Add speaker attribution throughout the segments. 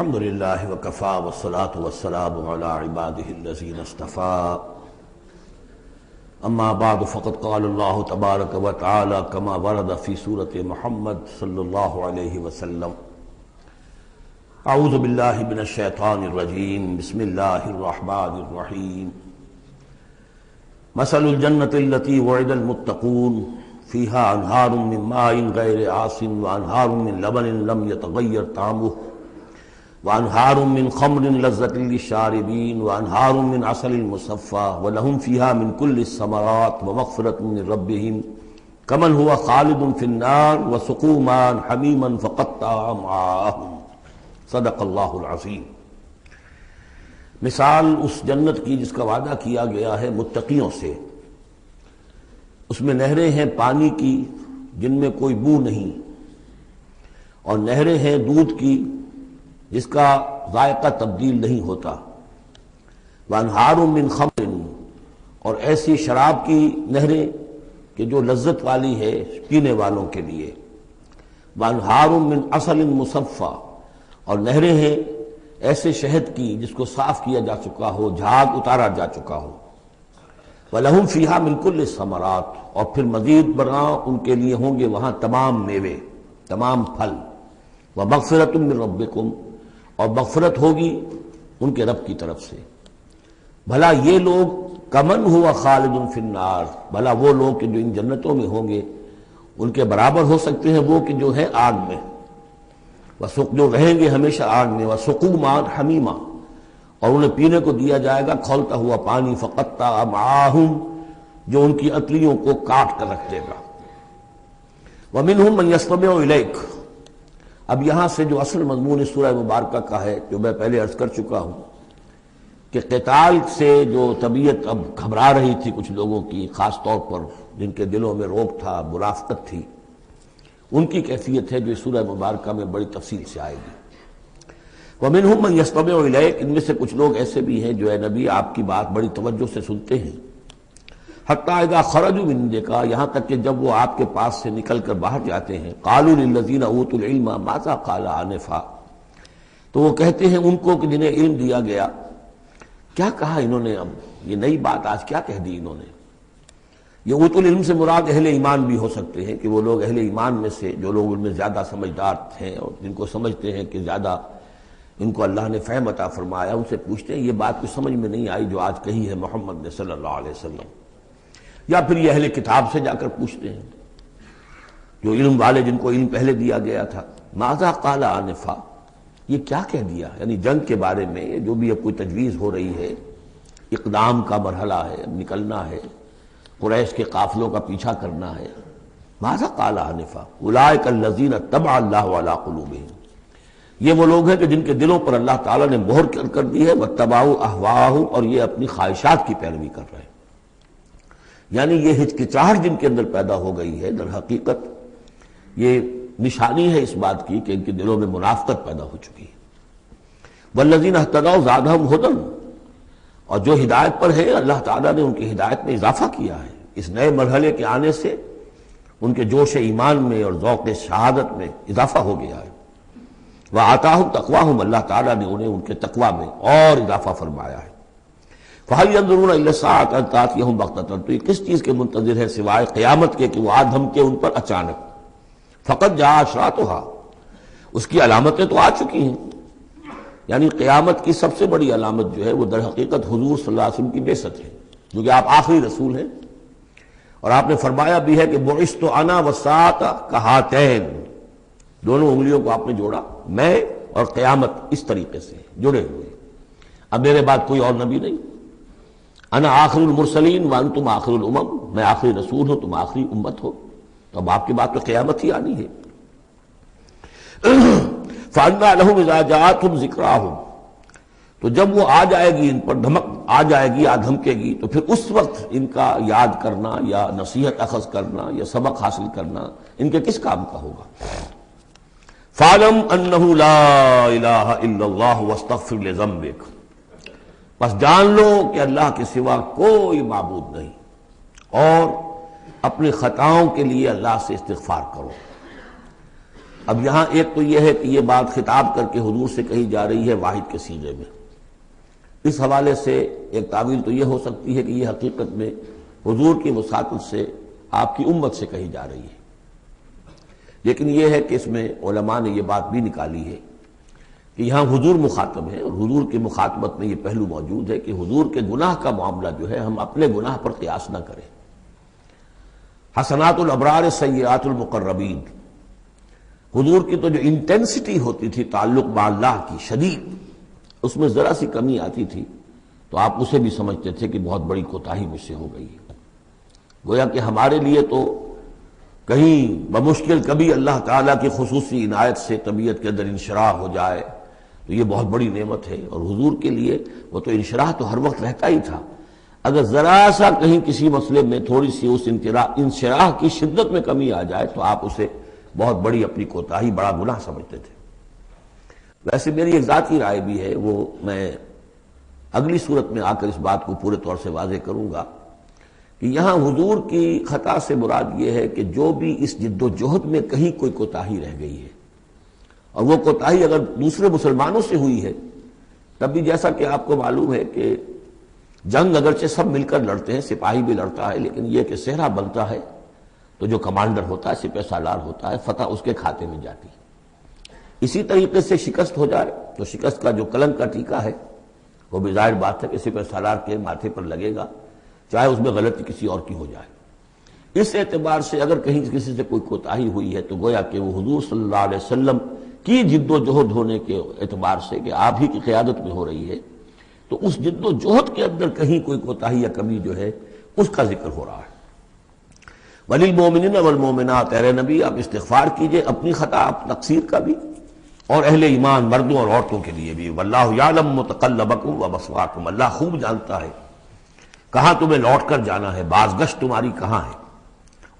Speaker 1: الحمد للہ وکفی والصلاة والسلام علی عباده الذین اصطفى اما بعد فقد قال اللہ تبارک وتعالی کما ورد فی سورۃ محمد صلی اللہ علیہ وسلم اعوذ باللہ من الشیطان الرجیم بسم اللہ الرحمن الرحیم مثل الجنۃ التي وعد المتقون فيها انہار من ماء غیر آسن وانہار من لبن لم يتغیر طعمه وانہار من خمر لذۃ للشاربین وانہار من عسل مصفى ولهم فيها من كل الثمرات ومغفرۃ من ربهم كمن هو خالد في النار وسقوا ماء حمیما فقطع امعاءهم صدق اللہ العظیم۔ مثال اس جنت کی جس کا وعدہ کیا گیا ہے متقیوں سے، اس میں نہریں ہیں پانی کی جن میں کوئی بو نہیں، اور نہریں ہیں دودھ کی جس کا ذائقہ تبدیل نہیں ہوتا، وانہار من خمر، اور ایسی شراب کی نہریں کہ جو لذت والی ہے پینے والوں کے لیے، وانہار من عسل مصفى، اور نہریں ہیں ایسے شہد کی جس کو صاف کیا جا چکا ہو، جھاگ اتارا جا چکا ہو، وَلَهُمْ فِيهَا مِنْ كُلِّ الثَّمَرَاتِ، اور پھر مزید برآں ان کے لیے ہوں گے وہاں تمام میوے، تمام پھل، وَمَغْفِرَةٌ مِّن رَبِّكُمْ، اور مغفرت ہوگی ان کے رب کی طرف سے۔ بھلا یہ لوگ کمن ہوا خالد فی النار، بھلا وہ لوگ کہ جو ان جنتوں میں ہوں گے ان کے برابر ہو سکتے ہیں وہ کہ جو ہے آگ میں، جو رہیں گے ہمیشہ آگ میں، وسقوا ماء حمیما، اور انہیں پینے کو دیا جائے گا کھولتا ہوا پانی، فقطع امعاءہم، جو ان کی اتلیوں کو کاٹ کر رکھ دے گا۔ ومنہم من یستمع الیک، اب یہاں سے جو اصل مضمون اس سورہ مبارکہ کا ہے، جو میں پہلے عرض کر چکا ہوں کہ قتال سے جو طبیعت اب گھبرا رہی تھی کچھ لوگوں کی، خاص طور پر جن کے دلوں میں رعب تھا، منافقت تھی، ان کی کیفیت ہے جو اس سورہ مبارکہ میں بڑی تفصیل سے آئے گی۔ وَمِنْهُمْ مَنْ يَسْتَمِعُ إِلَيْكَ، ان میں سے کچھ لوگ ایسے بھی ہیں جو اے نبی آپ کی بات بڑی توجہ سے سنتے ہیں، حتیٰ اذا خرجوا من عندك، یہاں تک کہ جب وہ آپ کے پاس سے نکل کر باہر جاتے ہیں، قالوا للذین اوتوا العلم ماذا قال آنفا، تو وہ کہتے ہیں ان کو کہ جنہیں علم دیا گیا، کیا کہا انہوں نے، اب یہ نئی بات آج کیا کہہ دی انہوں نے۔ یہ اوت العلم سے مراد اہل ایمان بھی ہو سکتے ہیں کہ وہ لوگ اہل ایمان میں سے جو لوگ ان میں زیادہ سمجھدار ہیں اور جن کو سمجھتے ہیں کہ زیادہ ان کو اللہ نے فہم عطا فرمایا، ان سے پوچھتے ہیں یہ بات کچھ سمجھ میں نہیں آئی جو آج کہی ہے محمد نے صلی اللہ علیہ وسلم، یا پھر یہ اہل کتاب سے جا کر پوچھتے ہیں جو علم والے جن کو علم پہلے دیا گیا تھا، ماذا قال آنفا، یہ کیا کہہ دیا، یعنی جنگ کے بارے میں جو بھی اب کوئی تجویز ہو رہی ہے، اقدام کا مرحلہ ہے، نکلنا ہے، قریش کے قافلوں کا پیچھا کرنا ہے، ماذا قال آنفا اولئک الذین طبع اللہ علی قلوبہم، یہ وہ لوگ ہیں کہ جن کے دلوں پر اللہ تعالیٰ نے مہر کر دی ہے، واتبعوا اہواءہم، اور یہ اپنی خواہشات کی پیروی کر رہے ہیں، یعنی یہ ہچکچاہٹ جن کے اندر پیدا ہو گئی ہے، در حقیقت یہ نشانی ہے اس بات کی کہ ان کے دلوں میں منافقت پیدا ہو چکی ہے۔ والذین اہتدوا زادہم ھدی، اور جو ہدایت پر ہے اللہ تعالیٰ نے ان کی ہدایت میں اضافہ کیا ہے، اس نئے مرحلے کے آنے سے ان کے جوش ایمان میں اور ذوق شہادت میں اضافہ ہو گیا ہے۔ وآتاہم تقواہم، اللہ تعالیٰ نے انہیں ان کے تقوی میں اور اضافہ فرمایا ہے۔ فَهَلْ يَنظُرُونَ إِلَّا السَّاعَةَ أَن تَأْتِيَهُم بَغْتَةً، تو یہ کس چیز کے منتظر ہے سوائے قیامت کے کہ وہ آ دھمکے ان پر اچانک۔ فَقَدْ جَاءَ أَشْرَاطُهَا، اس کی علامتیں تو آ چکی ہیں، یعنی قیامت کی سب سے بڑی علامت جو ہے وہ در حقیقت حضور صلی اللہ علیہ وسلم کی بعثت ہے، جو کہ آپ آخری رسول ہیں، اور آپ نے فرمایا بھی ہے کہ بعثت انا والساعۃ کہاتین، دونوں انگلیوں کو آپ نے جوڑا، میں اور قیامت اس طریقے سے جڑے ہوئے، اب میرے بعد کوئی اور نبی نہیں، انا آخر المرسلین وانتم آخر الامم، میں آخری رسول ہوں تم آخری امت ہو، تو اب آپ کے بعد تو قیامت ہی آنی ہے۔ فَأَنَّىٰ لَهُمْ إِذَا جَاءَتْهُمْ ذِكْرَاهُمْ، تو جب وہ آ جائے گی ان پر دھمک آ جائے گی، آ دھمکے گی، تو پھر اس وقت ان کا یاد کرنا یا نصیحت اخذ کرنا یا سبق حاصل کرنا ان کے کس کام کا ہوگا۔ فَاعْلَمْ أَنَّهُ لَا إِلَٰهَ إِلَّا اللَّهُ وَاسْتَغْفِرْ لِذَنبِكَ، بس جان لو کہ اللہ کے سوا کوئی معبود نہیں، اور اپنی خطاؤں کے لیے اللہ سے استغفار کرو۔ اب یہاں ایک تو یہ ہے کہ یہ بات خطاب کر کے حضور سے کہی جا رہی ہے واحد کے صیغے میں، اس حوالے سے ایک تعویل تو یہ ہو سکتی ہے کہ یہ حقیقت میں حضور کی وساطت سے آپ کی امت سے کہی جا رہی ہے، لیکن یہ ہے کہ اس میں علماء نے یہ بات بھی نکالی ہے کہ یہاں حضور مخاطب ہے، اور حضور کی مخاطبت میں یہ پہلو موجود ہے کہ حضور کے گناہ کا معاملہ جو ہے ہم اپنے گناہ پر قیاس نہ کریں۔ حسنات الابرار سیئات المقربین، حضور کی تو جو انٹینسٹی ہوتی تھی تعلق با اللہ کی شدید، اس میں ذرا سی کمی آتی تھی تو آپ اسے بھی سمجھتے تھے کہ بہت بڑی کوتاہی مجھ سے ہو گئی ہے۔ گویا کہ ہمارے لیے تو کہیں بمشکل کبھی اللہ تعالیٰ کی خصوصی عنایت سے طبیعت کے اندر انشراح ہو جائے تو یہ بہت بڑی نعمت ہے، اور حضور کے لیے وہ تو انشراح تو ہر وقت رہتا ہی تھا۔ اگر ذرا سا کہیں کسی مسئلے میں تھوڑی سی اس انشراح کی شدت میں کمی آ جائے تو آپ اسے بہت بڑی اپنی کوتاہی، بڑا گناہ سمجھتے تھے۔ ویسے میری ایک ذاتی رائے بھی ہے، وہ میں اگلی صورت میں آ کر اس بات کو پورے طور سے واضح کروں گا کہ یہاں حضور کی خطا سے مراد یہ ہے کہ جو بھی اس جد و جہد میں کہیں کوئی کوتاہی رہ گئی ہے، اور وہ کوتاہی اگر دوسرے مسلمانوں سے ہوئی ہے، تب بھی جیسا کہ آپ کو معلوم ہے کہ جنگ اگرچہ سب مل کر لڑتے ہیں، سپاہی بھی لڑتا ہے، لیکن یہ کہ صحرا بنتا ہے تو جو کمانڈر ہوتا ہے، سپہ سالار ہوتا ہے، فتح اس کے کھاتے میں جاتی ہے۔ اسی طریقے سے شکست ہو جائے تو شکست کا جو کلنک کا ٹیکا ہے وہ بھی ظاہر بات ہے کہ سپہ سالار کے ماتھے پر لگے گا، چاہے اس میں غلطی کسی اور کی ہو جائے۔ اس اعتبار سے اگر کہیں کسی سے کوئی کوتاہی ہوئی ہے تو گویا کہ وہ حضور صلی اللہ علیہ وسلم کی جد و جہد ہونے کے اعتبار سے کہ آپ ہی کی قیادت میں ہو رہی ہے، تو اس جد و جہد کے اندر کہیں کوئی کوتاہی یا کمی جو ہے اس کا ذکر ہو رہا ہے۔ وَلِلْمُؤْمِنِينَ وَالْمُؤْمِنَاتِ، اے نبی آپ استغفار کیجئے اپنی خطا، آپ تقصیر کا بھی، اور اہل ایمان مردوں اور عورتوں کے لیے بھی۔ وَاللَّهُ يَعْلَمُ مُتَقَلَّبَكُمْ وَمَثْوَاكُمْ، اللہ خوب جانتا ہے کہاں تمہیں لوٹ کر جانا ہے، بازگشت تمہاری کہاں ہے،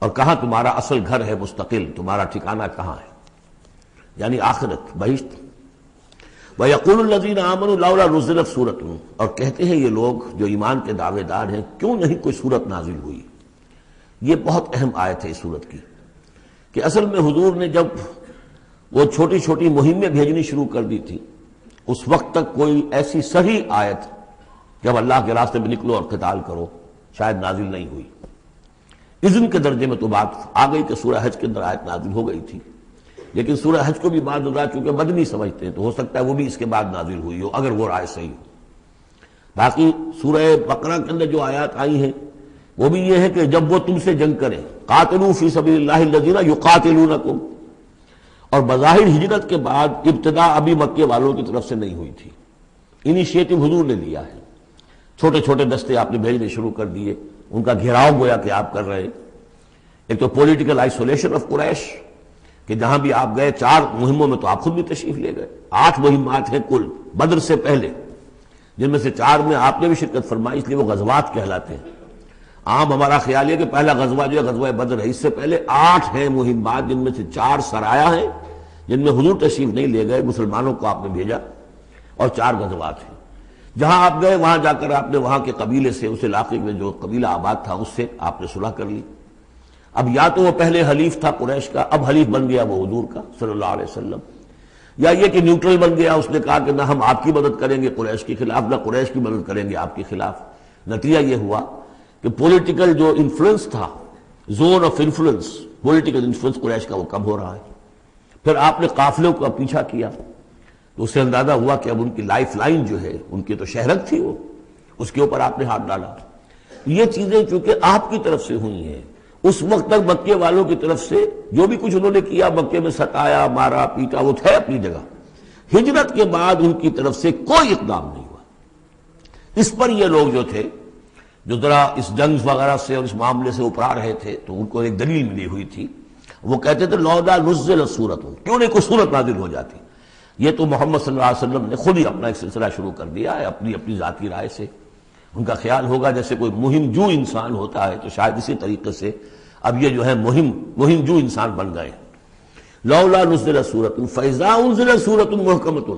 Speaker 1: اور کہاں تمہارا اصل گھر ہے مستقل، تمہارا ٹھکانہ کہاں ہے، یعنی آخرت، بہشت۔ وَيَقُولُ الَّذِينَ آمَنُوا لَوْلَا نُزِّلَتْ سُورَةٌ، اور کہتے ہیں یہ لوگ جو ایمان کے دعوے دار ہیں کیوں نہیں کوئی سورت نازل ہوئی۔ یہ بہت اہم آیت ہے اس سورت کی، کہ اصل میں حضور نے جب وہ چھوٹی چھوٹی مہمیں بھیجنی شروع کر دی تھی، اس وقت تک کوئی ایسی صحیح آیت جب اللہ کے راستے میں نکلو اور قتال کرو شاید نازل نہیں ہوئی۔ اذن کے درجے میں تو بات آ گئی کہ سورہ حج کے اندر آیت نازل ہو گئی تھی، لیکن سورہ حج کو بھی بعض حضرات چونکہ مدنی سمجھتے ہیں تو ہو سکتا ہے وہ بھی اس کے بعد نازل ہوئی ہو اگر وہ رائے صحیح ہو۔ باقی سورہ بقرہ کے اندر جو آیات آئی ہیں وہ بھی یہ ہے کہ جب وہ تم سے جنگ کریں، قاتلوا فی سبیل اللہ الذین یقاتلونکم، اور بظاہر ہجرت کے بعد ابتدا ابھی مکے والوں کی طرف سے نہیں ہوئی تھی، انیشیٹو حضور نے لیا ہے، چھوٹے چھوٹے دستے آپ نے بھیجنے شروع کر دیے، ان کا گھیراؤ گویا کہ آپ کر رہے۔ ایک تو پولیٹیکل آئسولیشن آف قریش، کہ جہاں بھی آپ گئے 4 مہموں میں تو آپ خود بھی تشریف لے گئے، 8 مہمات ہیں کل بدر سے پہلے، جن میں سے 4 میں آپ نے بھی شرکت فرمائی، اس لیے وہ غزوات کہلاتے ہیں۔ عام ہمارا خیال ہے کہ پہلا غزوہ جو ہے غزوہ بدر ہے، اس سے پہلے 8 ہیں مہمات، جن میں سے 4 سرایا ہیں جن میں حضور تشریف نہیں لے گئے، مسلمانوں کو آپ نے بھیجا، اور 4 غزوات ہیں۔ جہاں آپ گئے وہاں جا کر آپ نے وہاں کے قبیلے سے، اس علاقے میں جو قبیلہ آباد تھا اس سے آپ نے صلح کر لی۔ اب یا تو وہ پہلے حلیف تھا قریش کا، اب حلیف بن گیا وہ حضور کا صلی اللہ علیہ وسلم، یا یہ کہ نیوٹرل بن گیا، اس نے کہا کہ نہ ہم آپ کی مدد کریں گے قریش کے خلاف، نہ قریش کی مدد کریں گے آپ کے خلاف۔ نتیجہ یہ ہوا کہ پولیٹیکل جو انفلوئنس تھا، zone of influence, political influence Quraysh کا وہ کم ہو رہا ہے۔ پھر آپ نے قافلوں کا پیچھا کیا تو اس سے اندازہ ہوا کہ اب ان کی لائف لائن جو ہے، ان کی تو شہرت تھی وہ، اس کے اوپر آپ نے ہاتھ ڈالا۔ یہ چیزیں چونکہ آپ کی طرف سے ہوئی ہیں، اس وقت تک مکے والوں کی طرف سے جو بھی کچھ انہوں نے کیا، مکے میں ستایا، مارا پیٹا، وہ تھے اپنی جگہ۔ ہجرت کے بعد ان کی طرف سے کوئی اقدام نہیں ہوا۔ اس پر یہ لوگ جو تھے، جو ذرا اس جنگ وغیرہ سے اور اس معاملے سے اپرا رہے تھے، تو ان کو ایک دلیل ملی ہوئی تھی، وہ کہتے تھے لولا نزلت سورۃ، کیوں نہیں کوئی سورت نازل ہو جاتی۔ یہ تو محمد صلی اللہ علیہ وسلم نے خود ہی اپنا ایک سلسلہ شروع کر دیا ہے اپنی ذاتی رائے سے۔ ان کا خیال ہوگا جیسے کوئی مہم جو انسان ہوتا ہے، تو شاید اسی طریقے سے اب یہ جو ہے مہم جو انسان بن گئے۔ لولا نزلت سورۃ فاذا انزلت سورۃ محکمۃ،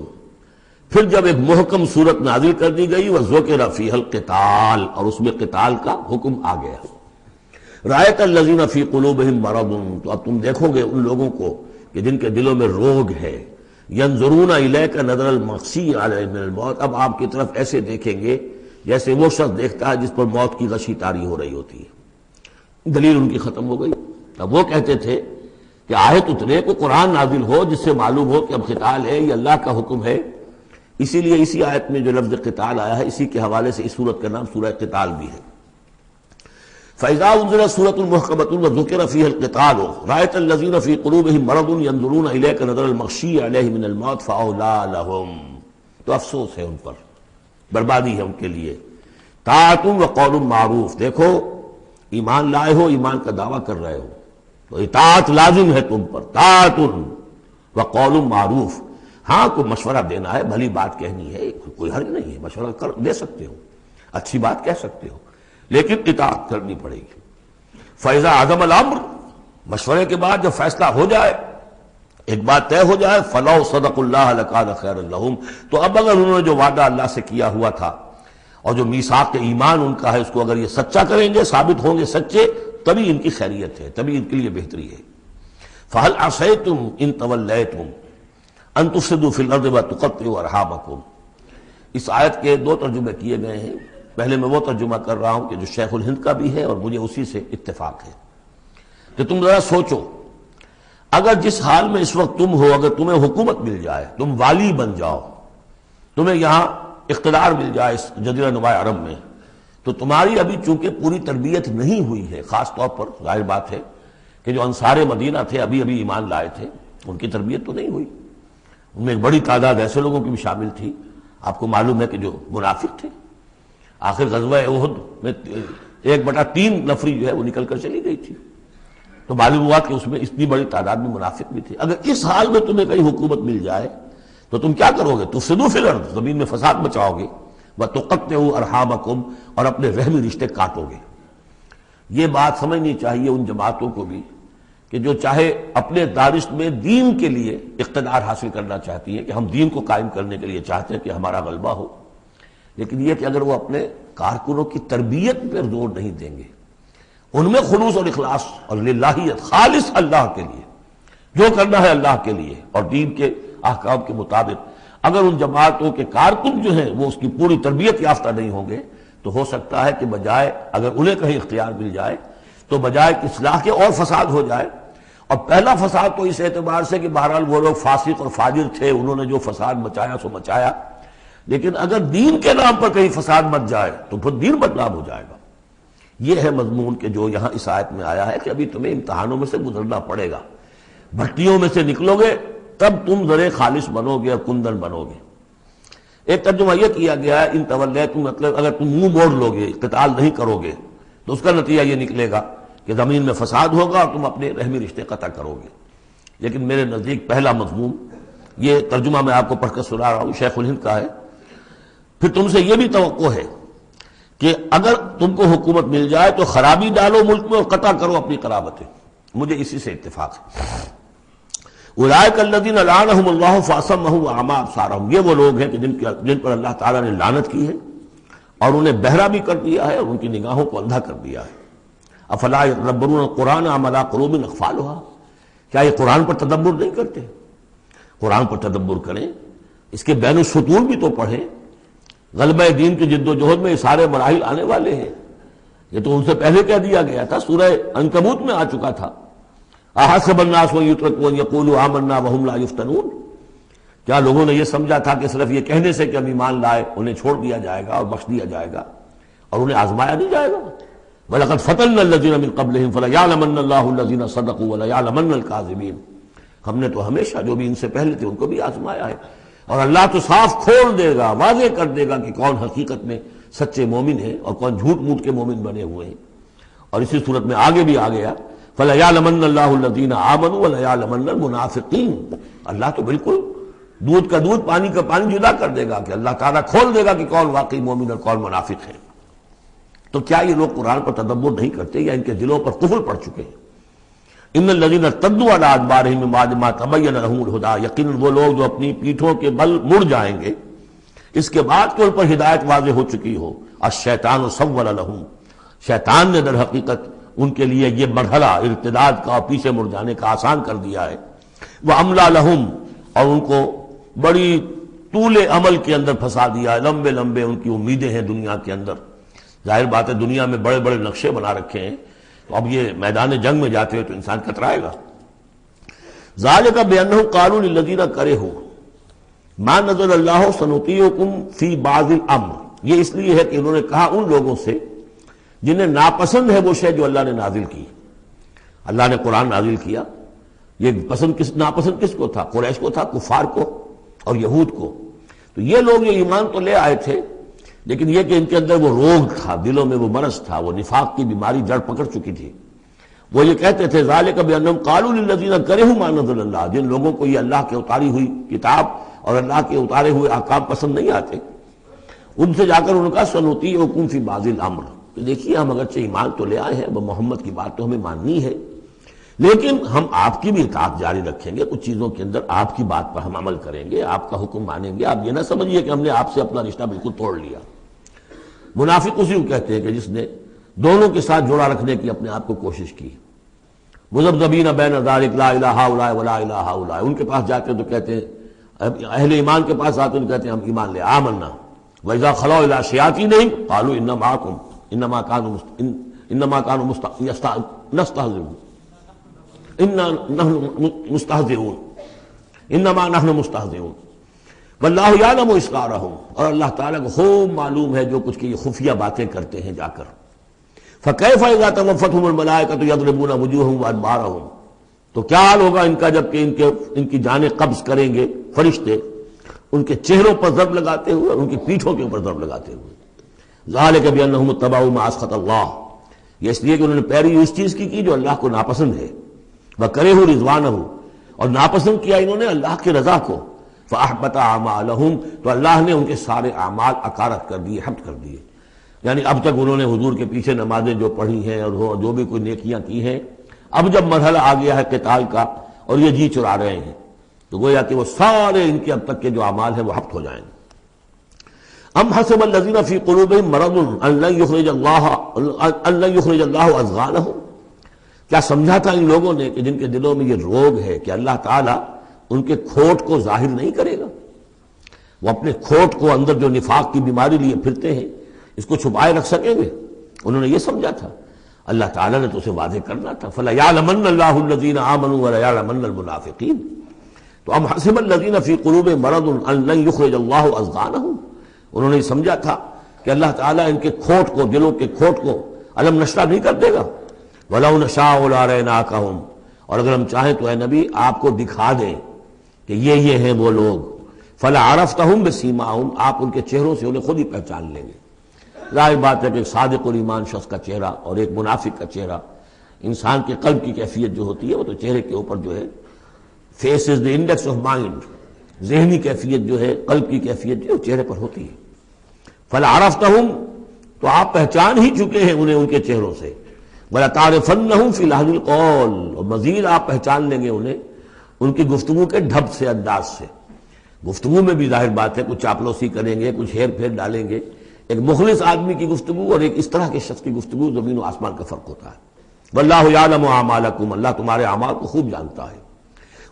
Speaker 1: پھر جب ایک محکم سورت نازل کر دی گئی، وذکر فیہا القتال، اور اس میں قتال کا حکم آ گیا۔ رأیت الذین فی قلوبہم مرض، تو اب تم دیکھو گے ان لوگوں کو کہ جن کے دلوں میں روگ ہے، ینظرون الیک نظر المغشی علیہ من الموت، اب آپ کی طرف ایسے دیکھیں گے جیسے وہ شخص دیکھتا ہے جس پر موت کی غشی طاری ہو رہی ہوتی ہے۔ دلیل ان کی ختم ہو گئی۔ اب وہ کہتے تھے کہ آیت اترے، کو قرآن نازل ہو جس سے معلوم ہو کہ اب قتال ہے، یہ اللہ کا حکم ہے۔ اسی لیے اسی آیت میں جو لفظ قتال آیا ہے، اسی کے حوالے سے اس سورت کا نام سورہ قتال بھی ہے۔ فَإِذَا أُنزِلَتْ سُورَةٌ مُحْكَمَةٌ وَذُكِرَ فِيهَا الْقِتَالُ رَأَيْتَ الَّذِينَ فِي قُلُوبِهِم مَّرَضٌ يَنظُرُونَ إِلَيْكَ نَظَرَ الْمَغْشِيِّ عَلَيْهِ مِنَ الْمَوْتِ فَأَوْلَىٰ لَهُمْ، تو افسوس ہے ان پر، بربادی ہے ان کے لیے۔ طاعۃ وقول معروف، دیکھو ایمان لائے ہو، ایمان کا دعویٰ کر رہے ہو تو اطاعت لازم ہے تم پر، طاعۃ وقول معروف، ہاں کوئی مشورہ دینا ہے، بھلی بات کہنی ہے، کوئی حرج نہیں ہے، مشورہ دے سکتے ہو، اچھی بات کہہ سکتے ہو، لیکن اطاعت کرنی پڑے گی۔ فَإِذَا عَزَمَ الْأَمْرُ، مشورے کے بعد جب فیصلہ ہو جائے، ایک بات طے ہو جائے، فَلَوْ صَدَقُوا اللَّهَ لَكَانَ خَيْرًا لَهُمْ، تو اب اگر انہوں نے جو وعدہ اللہ سے کیا ہوا تھا اور جو میثاق ایمان ان کا ہے اس کو اگر یہ سچا کریں گے، ثابت ہوں گے سچے، تبھی ان کی خیریت ہے، تبھی ان کے لیے بہتری ہے۔ فَهَلْ عَصَيْتُمْ إِن تَوَلَّيْتُمْ أَن تُفْسِدُوا فِي الْأَرْضِ وَتُقَطِّعُوا أَرْحَامَكُمْ۔ اس آیت کے دو ترجمے کیے گئے ہیں، پہلے میں وہ ترجمہ کر رہا ہوں کہ جو شیخ الہند کا بھی ہے اور مجھے اسی سے اتفاق ہے، کہ تم ذرا سوچو، اگر جس حال میں اس وقت تم ہو، اگر تمہیں حکومت مل جائے، تم والی بن جاؤ، تمہیں یہاں اقتدار مل جائے اس جزیرہ نما عرب میں، تو تمہاری ابھی چونکہ پوری تربیت نہیں ہوئی ہے، خاص طور پر ظاہر بات ہے کہ جو انصار مدینہ تھے ابھی ایمان لائے تھے، ان کی تربیت تو نہیں ہوئی، ان میں ایک بڑی تعداد ایسے لوگوں کی بھی شامل تھی، آپ کو معلوم ہے کہ جو منافق تھے، آخر غزوہ احد میں 1/3 نفری جو ہے وہ نکل کر چلی گئی تھی، تو معلوم ہوا کہ اس میں اتنی بڑی تعداد میں منافق بھی تھے۔ اگر اس حال میں تمہیں کہیں حکومت مل جائے تو تم کیا کرو گے؟ تفسدوا فی الارض، زمین میں فساد مچاؤ گے، وتقطعوا ارحامکم، اور اپنے رحمی رشتے کاٹو گے۔ یہ بات سمجھنی چاہیے ان جماعتوں کو بھی کہ جو چاہے اپنے دارشت میں دین کے لیے اقتدار حاصل کرنا چاہتی ہیں، کہ ہم دین کو قائم کرنے کے لیے چاہتے ہیں کہ ہمارا غلبہ ہو، لیکن یہ کہ اگر وہ اپنے کارکنوں کی تربیت پر زور نہیں دیں گے، ان میں خلوص اور اخلاص اور للہیت، خالص اللہ کے لیے جو کرنا ہے اللہ کے لیے اور دین کے احکام کے مطابق، اگر ان جماعتوں کے کارکن جو ہیں وہ اس کی پوری تربیت یافتہ نہیں ہوں گے، تو ہو سکتا ہے کہ بجائے اگر انہیں کہیں اختیار مل جائے تو بجائے کہ اصلاح کے اور فساد ہو جائے۔ اور پہلا فساد تو اس اعتبار سے کہ بہرحال وہ لوگ فاسق اور فاجر تھے، انہوں نے جو فساد مچایا سو مچایا، لیکن اگر دین کے نام پر کہیں فساد مچ جائے تو پھر دین بدنام ہو جائے گا۔ یہ ہے مضمون کہ جو یہاں اس آیت میں آیا ہے کہ ابھی تمہیں امتحانوں میں سے گزرنا پڑے گا، بھٹیوں میں سے نکلو گے تب تم زرے خالص بنو گے اور کندن بنو گے۔ ایک ترجمہ یہ کیا گیا ہے ان تولیتم، مطلب اگر تم منہ موڑ لو گے، قتال نہیں کرو گے، تو اس کا نتیجہ یہ نکلے گا کہ زمین میں فساد ہوگا اور تم اپنے رحمی رشتے قطع کرو گے۔ لیکن میرے نزدیک پہلا مضمون، یہ ترجمہ میں آپ کو پڑھ کر سنا رہا ہوں، شیخ الہند کا ہے۔ پھر تم سے یہ بھی توقع ہے کہ اگر تم کو حکومت مل جائے تو خرابی ڈالو ملک میں اور قطع کرو اپنی قرابتیں، مجھے اسی سے اتفاق ہے۔ اولئک الذین لعنہم اللہ فاصمہم واعمی ابصارہم، یہ وہ لوگ ہیں کہ جن پر اللہ تعالیٰ نے لعنت کی ہے اور انہیں بہرا بھی کر دیا ہے اور ان کی نگاہوں کو اندھا کر دیا ہے۔ افلا یتدبرون القرآن ام علی قلوب اقفالها، کیا یہ قرآن پر تدبر نہیں کرتے؟ قرآن پر تدبر کریں، اس کے بین السطور بھی تو پڑھیں۔ غلبہ دین کی جد و جہد میں یہ سارے مراحل آنے والے ہیں، یہ تو ان سے پہلے کہہ دیا گیا تھا، سورہ عنکبوت میں آ چکا تھا۔ احسب الناس ان یترکوا ان یقولوا آمنا وهم لا یفتنون، کیا لوگوں نے یہ سمجھا تھا کہ صرف یہ کہنے سے کہ ہم ایمان لائے انہیں چھوڑ دیا جائے گا اور بخش دیا جائے گا اور انہیں آزمایا نہیں جائے گا؟ وَلَقَدْ فَتَنَّا الَّذِينَ مِن قَبْلِهِمْ فَلَيَعْلَمَنَّ اللَّهُ الَّذِينَ صَدَقُوا وَلَيَعْلَمَنَّ الْكَاذِبِينَ، ہم نے تو ہمیشہ جو بھی ان سے پہلے تھے ان کو بھی آزمایا ہے، اور اللہ تو صاف کھول دے گا، واضح کر دے گا کہ کون حقیقت میں سچے مومن ہیں اور کون جھوٹ موٹ کے مومن بنے ہوئے ہیں۔ اور اسی صورت میں آگے بھی آ گیا فَلَيَعْلَمَنَّ اللَّهُ الَّذِينَ آمَنُوا وَلَيَعْلَمَنَّ الْمُنَافِقِينَ، اللہ تو بالکل دودھ کا دودھ پانی کا پانی جدا کر دے گا کہ اللہ تعالیٰ کھول دے گا کہ کون واقعی مومن اور کون منافق ہے۔ تو کیا یہ لوگ قرآن پر تدبر نہیں کرتے یا ان کے دلوں پر قفل پڑ چکے ہیں؟ ان الذین ارتدوا علی ادبارہم من بعد ما تبین لہم الہدی، یقیناً وہ لوگ جو اپنی پیٹھوں کے بل مڑ جائیں گے اس کے بعد کہ ان پر ہدایت واضح ہو چکی ہو۔ الشیطان سول لہم، شیطان نے در حقیقت ان کے لیے یہ مرحلہ ارتداد کا اور پیچھے مڑ جانے کا آسان کر دیا ہے۔ وَأَمْلَىٰ لَهُمْ، اور ان کو بڑی طول عمل کے اندر پھنسا دیا، لمبے لمبے ان کی امیدیں ہیں دنیا کے اندر. ظاہر بات ہے دنیا میں بڑے بڑے نقشے بنا رکھے ہیں، تو اب یہ میدان جنگ میں جاتے ہوئے تو انسان کترائے گا. ذَلِكَ بِأَنَّهُمْ قَالُوا لِلَّذِينَ كَرِهُوا مَا نَزَلَ اللَّهُ سَنُطِيعُكُمْ فِي بَعْضِ الْأَمْرِ، یہ اس لیے ہے کہ انہوں نے کہا ان لوگوں سے جنہیں ناپسند ہے وہ شے جو اللہ نے نازل کی. اللہ نے قرآن نازل کیا، یہ ناپسند کس کو تھا؟ قریش کو تھا، کفار کو اور یہود کو. تو یہ لوگ یہ ایمان تو لے آئے تھے، لیکن یہ کہ ان کے اندر وہ روگ تھا، دلوں میں وہ مرض تھا، وہ نفاق کی بیماری جڑ پکڑ چکی تھی. وہ یہ کہتے تھے ذالک بانہم قالوا للذین کرہوا ما نزل اللہ، جن لوگوں کو یہ اللہ کے اتاری ہوئی کتاب اور اللہ کے اتارے ہوئے احکام پسند نہیں آتے، ان سے جا کر ان کا سنطیعکم فی بعض الامر. تو دیکھیے ہم اگرچہ ایمان تو لے آئے ہیں، وہ محمد کی بات تو ہمیں ماننی ہے، لیکن ہم آپ کی بھی اطاعت جاری رکھیں گے، کچھ چیزوں کے اندر آپ کی بات پر ہم عمل کریں گے، آپ کا حکم مانیں گے. آپ یہ نہ سمجھیے کہ ہم نے آپ سے اپنا رشتہ بالکل توڑ لیا. منافق اسی کو کہتے ہیں کہ جس نے دونوں کے ساتھ جوڑا رکھنے کی اپنے آپ کو کوشش کی. مذبذبین بین ذلک لا الہ الا ولا الہ الا، ان کے پاس جاتے تو کہتے ہیں، اہل ایمان کے پاس آتے تو کہتے ہیں ہم ایمان لے آمنا. وَإِذَا خَلَوْا إِلَىٰ شَيَاطِينِهِمْ قَالُوا إِنَّمَا كَانُوا نَسْتَهْزِئُونَ إِنَّمَا نَحْنُ مُسْتَهْزِئُونَ وَاللَّهُ يَعْلَمُ إِسْرَارَهُمْ، اور اللہ تعالیٰ کو خوب معلوم ہے جو کچھ کی یہ خفیہ باتیں کرتے ہیں جا کر. فَكَيْفَ إِذَا تَوَفَّتْهُمُ الْمَلَائِكَةُ يَضْرِبُونَ وُجُوهَهُمْ وَأَدْبَارَهُمْ، تو کیا حال ہوگا ان کا جب کہ ان کی جانیں قبض کریں گے فرشتے، ان کے چہروں پر ضرب لگاتے ہوئے اور ان کی پیٹھوں کے اوپر ضرب لگاتے ہوئے. ذالک بانہم اتبعوا ما اسخط اللہ، یہ اس لیے کہ انہوں نے پیروی اس چیز کی جو اللہ کو ناپسند ہے. وکرہوا رضوانہ، اور ناپسند کیا انہوں نے اللہ کی رضا کو. فاحبط اعمالہم، تو اللہ نے ان کے سارے اعمال اکارت کر دیے، حبط کر دیے. یعنی اب تک انہوں نے حضور کے پیچھے نمازیں جو پڑھی ہیں اور جو بھی کوئی نیکیاں کی ہیں، اب جب مرحلہ آ گیا ہے قتال کا اور یہ جی چرا رہے ہیں، تو گویا کہ وہ سارے ان کے اب تک کے جو اعمال ہیں وہ حبط ہو جائیں گے. ام حسب الذین فی قلوبہم مرض ان لن یخرج اللہ اضغانہم، کیا سمجھا تھا ان لوگوں نے کہ جن کے دلوں میں یہ روگ ہے کہ اللہ تعالیٰ ان کے کھوٹ کو ظاہر نہیں کرے گا. وہ اپنے کھوٹ کو اندر جو نفاق کی بیماری لیے پھرتے ہیں اس کو چھپائے رکھ سکیں گے؟ انہوں نے یہ سمجھا تھا. اللہ تعالیٰ نے تو اسے واضح کرنا تھا. فَلَيَعْلَمَنَّ اللَّهُ الَّذِينَ آمَنُوا وَلَيَعْلَمَنَّ الْمُنَافِقِينَ. تو ام حسب الذین فی قلوبہم مرض ان لن یخرج اللہ اضغانہم، انہوں نے سمجھا تھا کہ اللہ تعالیٰ ان کے کھوٹ کو، دلوں کے کھوٹ کو علم نشرہ نہیں کر دے گا. وَلَوْ نَشَاءُ لَأَرَيْنَاكَهُمْ، اور اگر ہم چاہیں تو اے نبی آپ کو دکھا دیں کہ یہ ہیں وہ لوگ. فَلَعَرَفْتَهُمْ بِسِيمَاهُمْ، آپ ان کے چہروں سے انہیں خود ہی پہچان لیں گے. ظاہر بات ہے کہ صادق الایمان شخص کا چہرہ اور ایک منافق کا چہرہ، انسان کے قلب کی کیفیت جو ہوتی ہے وہ تو چہرے کے اوپر جو ہے، face is the index of mind, ذہنی کیفیت جو ہے، قلب کی کیفیت جو ہے وہ چہرے پر ہوتی ہے. فَلَعَرَفْتَهُمْ، تو آپ پہچان ہی چکے ہیں انہیں ان کے چہروں سے. وَلَتَعْرِفَنَّهُمْ فِي لَحْنِ الْقَوْلِ، اور مزید آپ پہچان لیں گے انہیں ان کی گفتگو کے ڈھب سے، انداز سے. گفتگو میں بھی ظاہر بات ہے کچھ چاپلوسی کریں گے، کچھ ہیر پھیر ڈالیں گے. ایک مخلص آدمی کی گفتگو اور ایک اس طرح کے شخص کی گفتگو زمین و آسمان کا فرق ہوتا ہے. واللہ یعلم اعمالکم، اللہ تمہارے اعمال کو خوب جانتا ہے.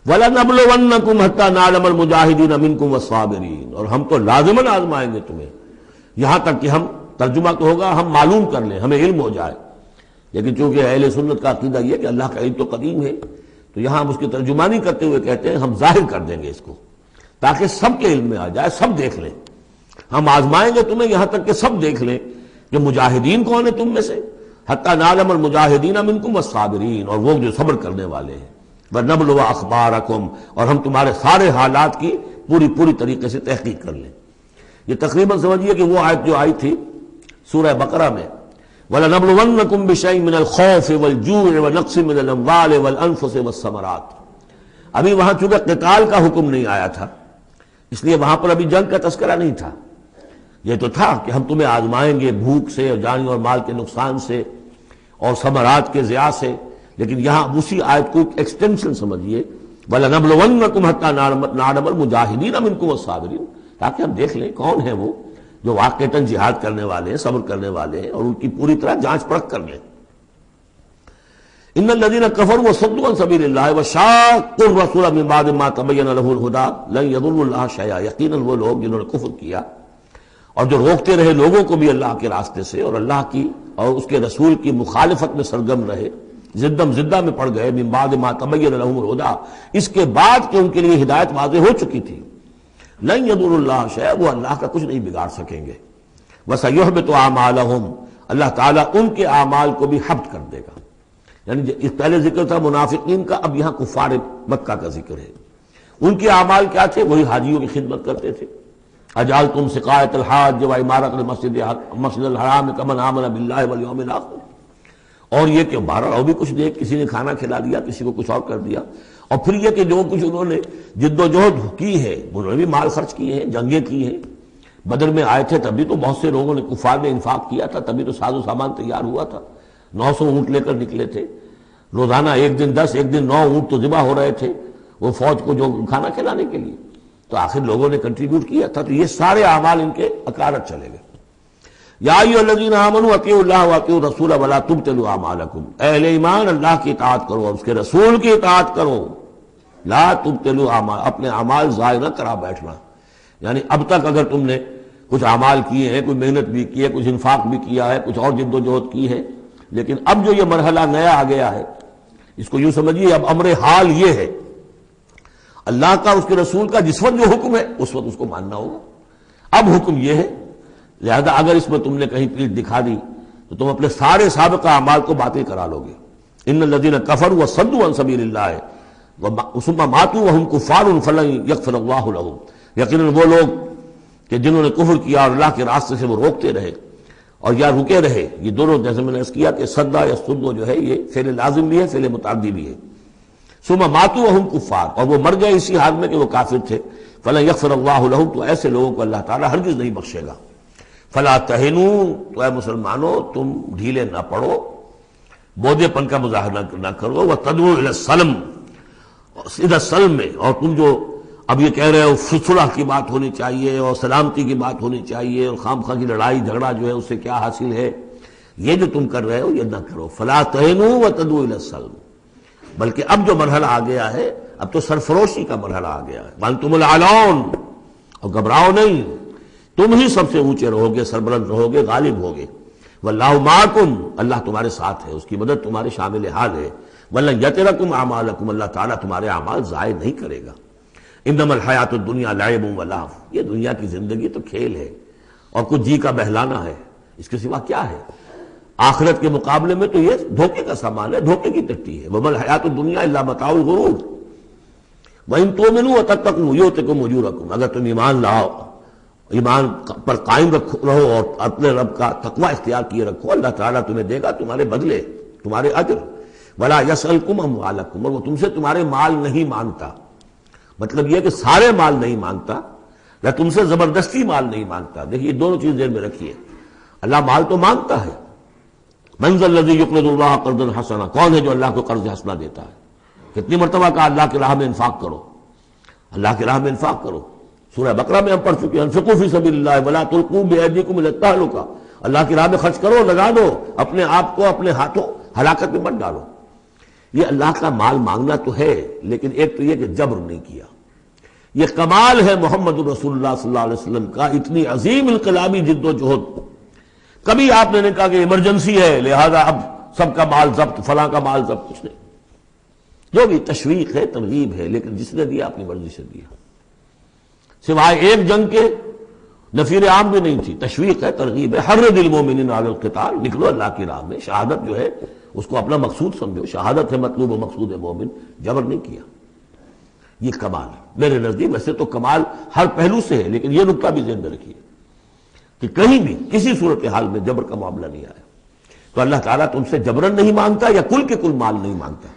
Speaker 1: وَلَنَبْلُوَنَّكُمْ حَتَّى نَعْلَمَ الْمُجَاهِدِينَ مِنْكُمْ وَالصَّابِرِينَ، اور ہم تو لازماً آزمائیں گے تمہیں، یہاں تک کہ ہم، ترجمہ تو ہوگا ہم معلوم کر لیں، ہمیں علم ہو جائے. لیکن چونکہ اہل سنت کا عقیدہ یہ کہ اللہ کا علم تو قدیم ہے، تو یہاں ہم اس کی ترجمانی کرتے ہوئے کہتے ہیں ہم ظاہر کر دیں گے اس کو تاکہ سب کے علم میں آ جائے، سب دیکھ لیں. ہم آزمائیں گے تمہیں یہاں تک کہ سب دیکھ لیں کہ مجاہدین کون ہیں تم میں سے. حتیٰ نعلم المجاہدین منکم والصابرین، اور وہ جو صبر کرنے والے ہیں. وَنَبْلُوَ أَخْبَارَكُمْ، اور ہم تمہارے سارے حالات کی پوری طریقے سے تحقیق کر لیں. یہ تقریباً سمجھیے کہ وہ آیت جو آئی تھی سورہ بقرہ میں، وَلَنَبْلُوَنَّكُمْ بِشَيْءٍ مِّنَ الْخَوْفِ وَالْجُوعِ وَنَقْصٍ مِّنَ الْأَمْوَالِ وَالْأَنفُسِ وَالثَّمَرَاتِ. ابھی وہاں چونکہ قتال کا حکم نہیں آیا تھا، اس لیے وہاں پر ابھی جنگ کا تذکرہ نہیں تھا. یہ تو تھا کہ ہم تمہیں آزمائیں گے بھوک سے اور جان اور مال کے نقصان سے اور ثمرات کے ضیاع سے. لیکن یہاں اسی آیت کو ایکسٹینشن سمجھیے، وَلَنَبْلُوَنَّكُمْ حَتَّى نَعْلَمَ الْمُجَاهِدِينَ مِنْكُمْ وَالصَّابِرِينَ، تاکہ ہم دیکھ لیں کون ہیں وہ جو واقعتاً جہاد کرنے والے ہیں، صبر کرنے والے ہیں، اور ان کی پوری طرح جانچ پرکھ کر لیں. ان الذين كفروا وصدوا عن سبيل الله وشاقوا الرسول من بعد ما تبين له الهدى لن يضروا الله شيئا، یقیناً وہ لوگ جنہوں نے کفر کیا اور جو روکتے رہے لوگوں کو بھی اللہ کے راستے سے اور اللہ کی اور اس کے رسول کی مخالفت میں سرگرم رہے، زدم زدہ میں پڑ گئے، من بعد ما تبین لهم الهدى، اس کے بعد کہ ان کے لیے ہدایت واضح ہو چکی تھی، لن يضروا الله شيئا، وہ اللہ کا کچھ نہیں بگاڑ سکیں گے، وسيحبط اعمالهم، اللہ تعالیٰ ان کے اعمال کو بھی حبط کر دے گا۔ یعنی اس پہلے ذکر تھا منافقین کا، اب یہاں کفار مکہ کا ذکر ہے۔ ان کے اعمال کیا تھے؟ وہی حاجیوں کی خدمت کرتے تھے۔ اجعلتم سقایۃ الحاج وعمارۃ المسجد الحرام کمن آمن باللہ والیوم الآخر، اور یہ کہ بہرحال اور بھی کچھ دے، کسی نے کھانا کھلا دیا، کسی کو کچھ اور کر دیا، اور پھر یہ کہ جو کچھ انہوں نے جد و جہد کی ہے، انہوں نے بھی مال خرچ کیے ہیں، جنگیں کی ہیں۔ بدر میں آئے تھے تبھی تو بہت سے لوگوں نے کفار نے انفاق کیا تھا، تبھی تو ساز و سامان تیار ہوا تھا، 900 اونٹ لے کر نکلے تھے، روزانہ ایک دن 10 ایک دن 9 اونٹ تو ذبح ہو رہے تھے وہ فوج کو جو کھانا کھلانے کے لیے، تو آخر لوگوں نے کنٹریبیوٹ کیا تھا، تو یہ سارے اعمال ان کے اکارت چلے گئے۔ یا ایھا الذین آمنوا اطیعوا اللہ واطیعوا الرسول ولا تبطلوا اعمالکم، اے اہل ایمان اللہ کی اطاعت کرو اور اس کے رسول کی اطاعت کرو، لا تبطلوا اعمال، اپنے اعمال ضائع نہ کرا بیٹھنا، یعنی اب تک اگر تم نے کچھ اعمال کیے ہیں، کوئی محنت بھی کی ہے، کچھ انفاق بھی کیا ہے، کچھ اور جد و جہد کی ہے، لیکن اب جو یہ مرحلہ نیا آ گیا ہے، اس کو یوں سمجھیے اب امر حال یہ ہے، اللہ کا اس کے رسول کا جس وقت جو حکم ہے اس وقت اس کو ماننا ہوگا۔ اب حکم یہ ہے، لہذا اگر اس میں تم نے کہیں پیٹھ دکھا دی تو تم اپنے سارے سابقہ اعمال کو باطل کرا لو گے۔ ان الذین کفروا وصدوا عن سبیل اللہ ثم ماتوا وهم کفار فلن یغفر اللہ لهم، یقیناً وہ لوگ کہ جنہوں نے کفر کیا اور اللہ کے راستے سے وہ روکتے رہے اور یا رکے رہے، یہ دونوں جیسے میں نے عرض کیا کہ صدا یا صدو جو ہے یہ فعل لازم بھی ہے، فعل متعدی بھی ہے۔ ثم ماتوا وهم کفار، اور وہ مر گئے اسی حال میں کہ وہ کافر تھے، فلن یغفر اللہ لهم، تو ایسے لوگوں کو اللہ تعالیٰ ہرگز نہیں بخشے گا۔ فلا تہنوا، تو اے مسلمانوں تم ڈھیلے نہ پڑو، بودے پن کا مظاہرہ نہ کرو، وتدعوا الی السلم، سیدھا سلم میں، اور تم جو اب یہ کہہ رہے ہو صلح کی بات ہونی چاہیے اور سلامتی کی بات ہونی چاہیے اور خام خواہ کی لڑائی جھگڑا جو ہے اس سے کیا حاصل ہے، یہ جو تم کر رہے ہو یہ نہ کرو۔ فلا تہنوا وتدعوا الی السلم، بلکہ اب جو مرحلہ آ گیا ہے اب تو سرفروشی کا مرحلہ آ گیا ہے، وانتم الاعلون، اور گھبراؤ نہیں، تم ہی سب سے اونچے رہو گے، سربلند رہو گے، غالب ہوگے۔ واللہ معکم، اللہ تمہارے ساتھ ہے، اس کی مدد تمہارے شامل حال ہے۔ ولن یترکم اعمالکم، اللہ تعالیٰ تمہارے اعمال ضائع نہیں کرے گا۔ انما الحیات الدنیا لعب و لہو، یہ دنیا کی زندگی تو کھیل ہے اور کچھ جی کا بہلانا ہے، اس کے سوا کیا ہے؟ آخرت کے مقابلے میں تو یہ دھوکے کا سامان ہے، دھوکے کی ٹٹی ہے۔ وما الحیات الدنیا الا متاع الغرور وان تؤمنوا وتتقوا یؤتکم اجورکم، اگر تم ایمان لاؤ، ایمان پر قائم رہو اور اپنے رب کا تقوی اختیار کیے رکھو، اللہ تعالیٰ تمہیں دے گا تمہارے بدلے، تمہارے اجر۔ ولا یسألکم اموالکم، اور وہ تم سے تمہارے مال نہیں مانگتا، مطلب یہ کہ سارے مال نہیں مانگتا یا تم سے زبردستی مال نہیں مانگتا۔ دیکھیے دونوں چیز ذہن میں رکھیے، اللہ مال تو مانگتا ہے، من ذا الذی یقرض اللہ قرضا حسنا، کون ہے جو اللہ کو قرض حسنا دیتا ہے؟ کتنی مرتبہ کہا اللہ کی راہ میں انفاق کرو، اللہ کی راہ میں انفاق کرو۔ سورہ بقرہ میں ہم پڑھ چکے ہیں، انفقوا فی سبیل اللہ ولا تلقوا بایدیکم الی التہلکہ، اللہ کی راہ میں خرچ کرو، لگا دو، اپنے آپ کو اپنے ہاتھوں ہلاکت میں مت ڈالو۔ یہ اللہ کا مال مانگنا تو ہے، لیکن ایک تو یہ کہ جبر نہیں کیا۔ یہ کمال ہے محمد رسول اللہ صلی اللہ علیہ وسلم کا، اتنی عظیم انقلابی جد و جہد۔ کبھی آپ نے نہیں کہا کہ ایمرجنسی ہے لہذا اب سب کا مال ضبط، فلاں کا مال ضبط، کچھ نہیں، جو بھی تشویق ہے، ترغیب ہے، لیکن جس نے دیا اپنی مرضی سے دیا، سوائے ایک جنگ کے نفیر عام بھی نہیں تھی، تشویق ہے، ترغیب ہے، حرض المؤمنین علی القتال، نکلو اللہ کی راہ میں، شہادت جو ہے اس کو اپنا مقصود سمجھو، شہادت ہے مطلوب و مقصود مومن، جبر نہیں کیا۔ یہ کمال ہے میرے نزدیک، ویسے تو کمال ہر پہلو سے ہے، لیکن یہ نکتہ بھی ذہن میں رکھیے کہ کہیں بھی کسی صورتحال میں جبر کا معاملہ نہیں آیا۔ تو اللہ تعالیٰ تم سے جبرن نہیں مانگتا یا کل کے کل مال نہیں مانگتا۔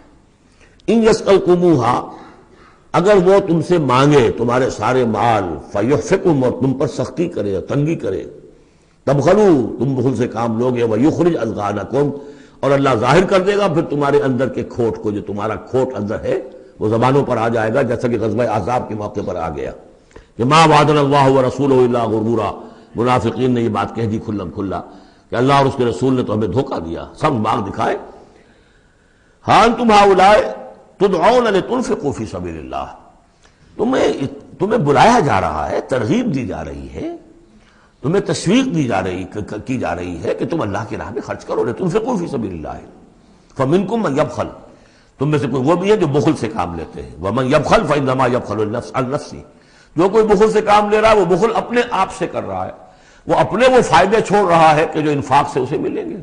Speaker 1: ان یسألکموہا، اگر وہ تم سے مانگے تمہارے سارے مال، فیحفکم، اور تم پر سختی کرے، تنگی کرے، تبخلوا، تم بخل سے کام لوگے، ویخرج اضغانکم، اور اللہ ظاہر کر دے گا پھر تمہارے اندر کے کھوٹ کو، جو تمہارا کھوٹ اندر ہے وہ زبانوں پر آ جائے گا، جیسا کہ غزوہ احزاب کے موقع پر آ گیا کہ ما وعدنا اللہ ورسولہ الا غرورا، منافقین نے یہ بات کہہ دی کھلم کھلا کہ اللہ اور اس کے رسول نے تو ہمیں دھوکہ دیا، سب باغ دکھائے، ہاں انتم ہؤلاء تدعون لتنفقوا فی سبیل اللہ، تمہیں بلایا جا رہا ہے، ترغیب دی جا رہی ہے، تمہیں تشویق کی جا رہی ہے کہ تم اللہ کی راہ میں خرچ کرو، لتنفقوا فی سبیل اللہ، فمنکم من یبخل، تم میں سے کوئی وہ بھی ہے جو بخل سے کام لیتے ہیں، ومن یبخل فانما یبخل عن نفسہ، جو کوئی بخل سے کام لے رہا ہے وہ بخل اپنے آپ سے کر رہا ہے، وہ اپنے وہ فائدے چھوڑ رہا ہے کہ جو انفاق سے اسے ملیں گے۔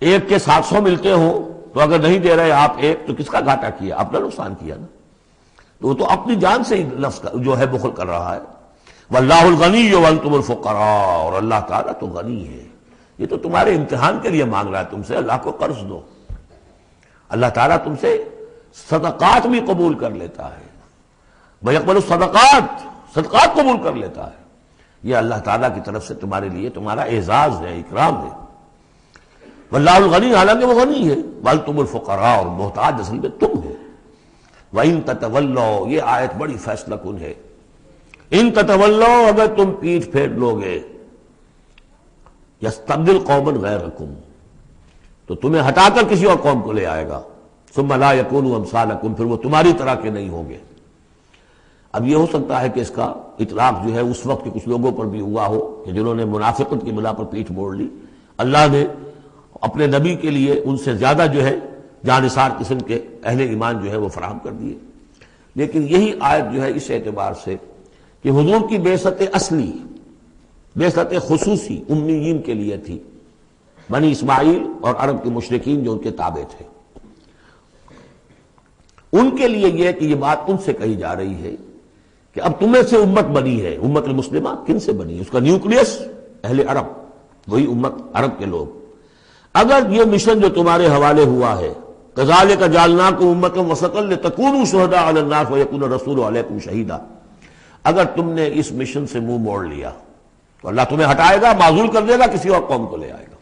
Speaker 1: ایک کے 700 ملتے ہوں تو اگر نہیں دے رہے آپ ایک، تو کس کا گھاٹا کیا؟ اپنا نقصان کیا نا، تو وہ تو اپنی جان سے ہی نفس جو ہے بخل کر رہا ہے۔ واللہ الغنی وانتم الفقراء، اور اللہ تعالیٰ تو غنی ہے، یہ تو تمہارے امتحان کے لیے مانگ رہا ہے تم سے، اللہ کو قرض دو۔ اللہ تعالیٰ تم سے صدقات بھی قبول کر لیتا ہے، وَيَقْبَلُ الصَّدَقَاتِ، صدقات قبول کر لیتا ہے، یہ اللہ تعالیٰ کی طرف سے تمہارے لیے تمہارا اعزاز ہے، اکرام ہے۔ واللہ الغنی، حالانکہ وہ غنی ہے، وانتم الفقراء، اور محتاج اصل میں تم ہو۔ وَإِن تَتَوَلَّوْا، یہ آیت بڑی فیصلہ کن ہے، ان تتولوا، اگر تم پیٹھ پھیر لوگے، یستبدل قوما غیرکم، تو تمہیں ہٹا کر کسی اور قوم کو لے آئے گا، ثم لا یکونوا امثالکم، پھر وہ تمہاری طرح کے نہیں ہوں گے۔ اب یہ ہو سکتا ہے کہ اس کا اطلاق جو ہے اس وقت کے کچھ لوگوں پر بھی ہوا ہو کہ جنہوں نے منافقت کی بنا پر پیٹھ موڑ لی، اللہ نے اپنے نبی کے لیے ان سے زیادہ جو ہے جانثار قسم کے اہل ایمان جو ہے وہ فراہم کر دیے۔ لیکن یہی آیت جو ہے اس اعتبار سے کہ حضور کی بعثت اصلی، بعثت خصوصی امیین کے لیے تھی، بنی اسماعیل اور عرب کے مشرکین جو ان کے تابع تھے، ان کے لیے یہ کہ یہ بات ان سے کہی جا رہی ہے کہ اب تمہیں سے امت بنی ہے، امت المسلمہ کن سے بنی ہے؟ اس کا نیوکلیس اہل عرب، وہی امت عرب کے لوگ۔ اگر یہ مشن جو تمہارے حوالے ہوا ہے، کذالک جعلناکم امۃ وسطا لتکونوا شہداء علی الناس ویکون الرسول علیکم شہیدا، اگر تم نے اس مشن سے منہ موڑ لیا تو اللہ تمہیں ہٹائے گا، معزول کر دے گا، کسی اور قوم کو لے آئے گا۔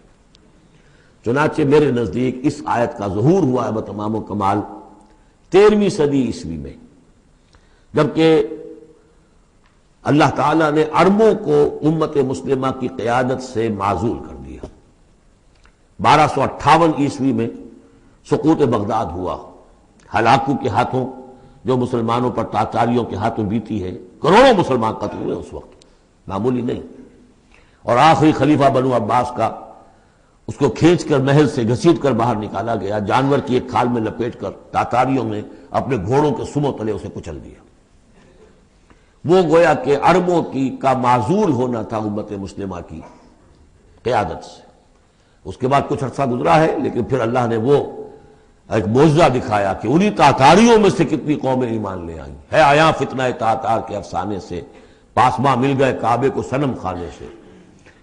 Speaker 1: چنانچہ میرے نزدیک اس آیت کا ظہور ہوا ہے بتمام و کمال 13ویں صدی عیسوی میں، جبکہ اللہ تعالیٰ نے عربوں کو امت مسلمہ کی قیادت سے معزول کر دیا۔ 1258 عیسوی میں سقوط بغداد ہوا، ہلاکو کے ہاتھوں جو مسلمانوں پر تاتاریوں کے ہاتھوں بیتی ہے، کروڑوں مسلمان قتل ہوئے اس وقت، معمولی نہیں۔ اور آخری خلیفہ بنو عباس کا، اس کو کھینچ کر محل سے گھسیٹ کر باہر نکالا گیا، جانور کی ایک کھال میں لپیٹ کر تاتاریوں نے اپنے گھوڑوں کے سموں تلے اسے کچل دیا۔ وہ گویا کہ عربوں کی کا معزول ہونا تھا امت مسلمہ کی قیادت سے۔ اس کے بعد کچھ عرصہ گزرا ہے، لیکن پھر اللہ نے وہ ایک معجزہ دکھایا کہ انہی تاتاریوں میں سے کتنی قومیں ایمان لے آئیں، ہے آیا فتنہ تاتار کے افسانے سے، پاسماں مل گئے کعبے کو صنم خانے سے۔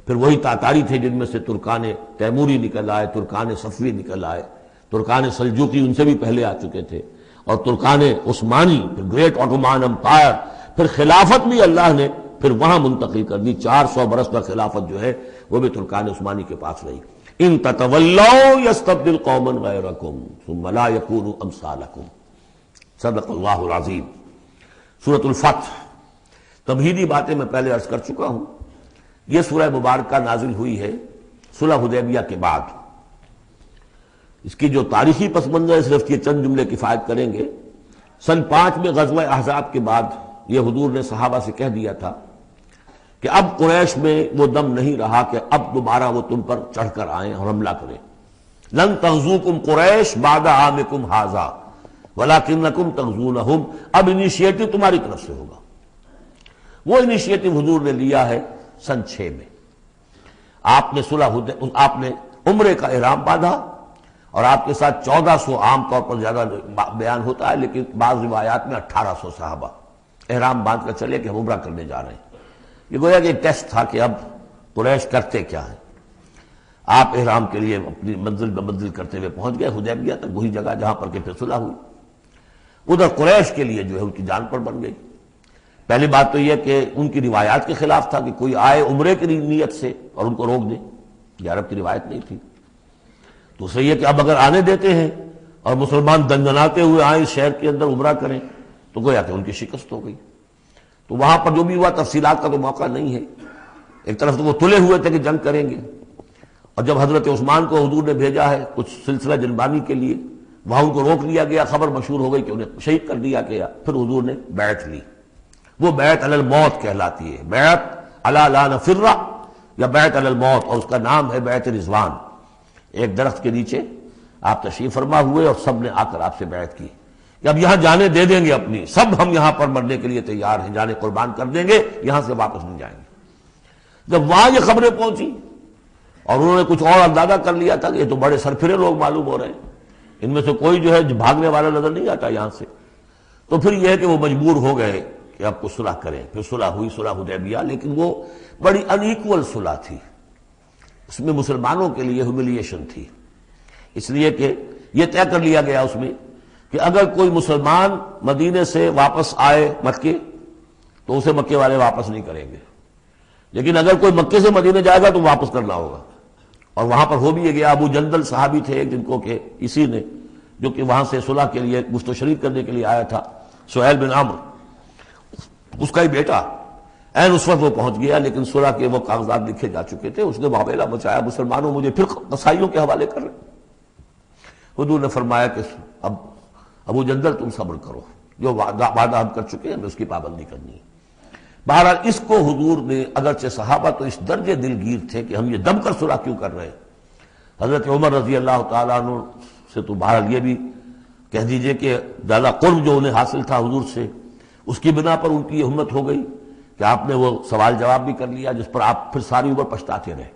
Speaker 1: پھر وہی تاتاری تھے جن میں سے ترکان تیموری نکل آئے، ترکان صفوی نکل آئے، ترکان سلجوقی ان سے بھی پہلے آ چکے تھے، اور ترکان عثمانی، پھر گریٹ آٹومان امپائر، پھر خلافت بھی اللہ نے پھر وہاں منتقل کر دی۔ 400 برس کا خلافت جو ہے وہ بھی ترکان عثمانی کے پاس رہی۔ ان تتولوا یستبدل قوما غیرکم ثم لا یکونوا امثالکم، صدق اللہ العظیم۔ سورۃ الفتح، تمہیدی باتیں میں پہلے عرض کر چکا ہوں۔ یہ سورہ مبارکہ نازل ہوئی ہے صلح حدیبیہ کے بعد۔ اس کی جو تاریخی پس منظر ہے صرف یہ چند جملے کفایت کریں گے۔ سن 5 میں غزوہ احزاب کے بعد یہ حضور نے صحابہ سے کہہ دیا تھا کہ اب قریش میں وہ دم نہیں رہا کہ اب دوبارہ وہ تم پر چڑھ کر آئیں اور حملہ کریں۔ لن تغزوکم قریش بعد عامکم ھذا ولکنکم تغزونہم، اب انیشیٹو تمہاری طرف سے ہوگا۔ وہ انیشیٹو حضور نے لیا ہے سن 6 میں۔ آپ نے عمرے کا احرام باندھا، اور آپ کے ساتھ 1400، عام طور پر زیادہ بیان ہوتا ہے لیکن بعض روایات میں 1800 صحابہ احرام باندھ کر چلے کہ ہم عمرہ کرنے جا رہے ہیں۔ یہ گویا کہ ایک ٹیسٹ تھا کہ اب قریش کرتے کیا ہیں۔ آپ احرام کے لیے اپنی منزل بہ منزل کرتے ہوئے پہنچ گئے حدیبیہ تک، وہی جگہ جہاں پر کہ پھر صلح ہوئی۔ ادھر قریش کے لیے جو ہے ان کی جان پر بن گئی۔ پہلی بات تو یہ کہ ان کی روایات کے خلاف تھا کہ کوئی آئے عمرے کی نیت سے اور ان کو روک دے، یہ عرب کی روایت نہیں تھی۔ دوسرے یہ کہ اب اگر آنے دیتے ہیں اور مسلمان دنگناتے ہوئے آئیں اس شہر کے اندر عمرہ کریں تو گویا کہ ان کی شکست ہو گئی۔ تو وہاں پر جو بھی ہوا تفصیلات کا تو موقع نہیں ہے۔ ایک طرف تو وہ تلے ہوئے تھے کہ جنگ کریں گے، اور جب حضرت عثمان کو حضور نے بھیجا ہے کچھ سلسلہ جنبانی کے لیے وہاں ان کو روک لیا گیا، خبر مشہور ہو گئی کہ انہیں شہید کر دیا گیا۔ پھر حضور نے بیعت لی، وہ بیعت علی الموت کہلاتی ہے، بیعت علی لا نفر یا بیعت علی الموت، اور اس کا نام ہے بیعت رضوان۔ ایک درخت کے نیچے آپ تشریف فرما ہوئے اور سب نے آ کر آپ سے بیعت کی کہ اب یہاں جانیں دے دیں گے اپنی، سب ہم یہاں پر مرنے کے لیے تیار ہیں، جانیں قربان کر دیں گے، یہاں سے واپس نہیں جائیں گے۔ جب وہاں یہ خبریں پہنچی اور انہوں نے کچھ اور اندازہ کر لیا تھا کہ یہ تو بڑے سرفرے لوگ معلوم ہو رہے ہیں، ان میں سے کوئی جو ہے بھاگنے والا نظر نہیں آتا یہاں سے، تو پھر یہ ہے کہ وہ مجبور ہو گئے کہ اب کو صلح کریں۔ پھر صلح ہوئی، صلح حدیبیہ، لیکن وہ بڑی ان ایکول صلح تھی، اس میں مسلمانوں کے لیے ہیوملیشن تھی، اس لیے کہ یہ طے کر لیا گیا اس میں کہ اگر کوئی مسلمان مدینے سے واپس آئے مکے تو اسے مکے والے واپس نہیں کریں گے، لیکن اگر کوئی مکے سے مدینے جائے گا تو واپس کرنا ہوگا۔ اور وہاں پر ہو بھی یہ گیا، ابو جندل صحابی تھے جن کو کہ اسی نے جو کہ وہاں سے صلح کے لیے گفت و شریک کرنے کے لیے آیا تھا، سہیل بن عمرو، اس کا ہی بیٹا عین اس وقت وہ پہنچ گیا، لیکن صلح کے وہ کاغذات لکھے جا چکے تھے، اس نے معاملہ مچایا، مسلمانوں مجھے پھر قصائیوں کے حوالے کر رہے۔ حضور نے فرمایا کہ اب ابو جندل تم صبر کرو، جو وعدہ ہم کر چکے ہیں ہمیں اس کی پابندی کرنی ہے۔ بہرحال اس کو حضور نے، اگرچہ صحابہ تو اس درجے دلگیر تھے کہ ہم یہ دم کر صلح کیوں کر رہے ہیں، حضرت عمر رضی اللہ تعالیٰ عنہ سے تو بہرحال یہ بھی کہہ دیجئے کہ زیادہ قرب جو انہیں حاصل تھا حضور سے، اس کی بنا پر ان کی یہ ہمت ہو گئی کہ آپ نے وہ سوال جواب بھی کر لیا جس پر آپ پھر ساری عمر پچھتاتے رہے۔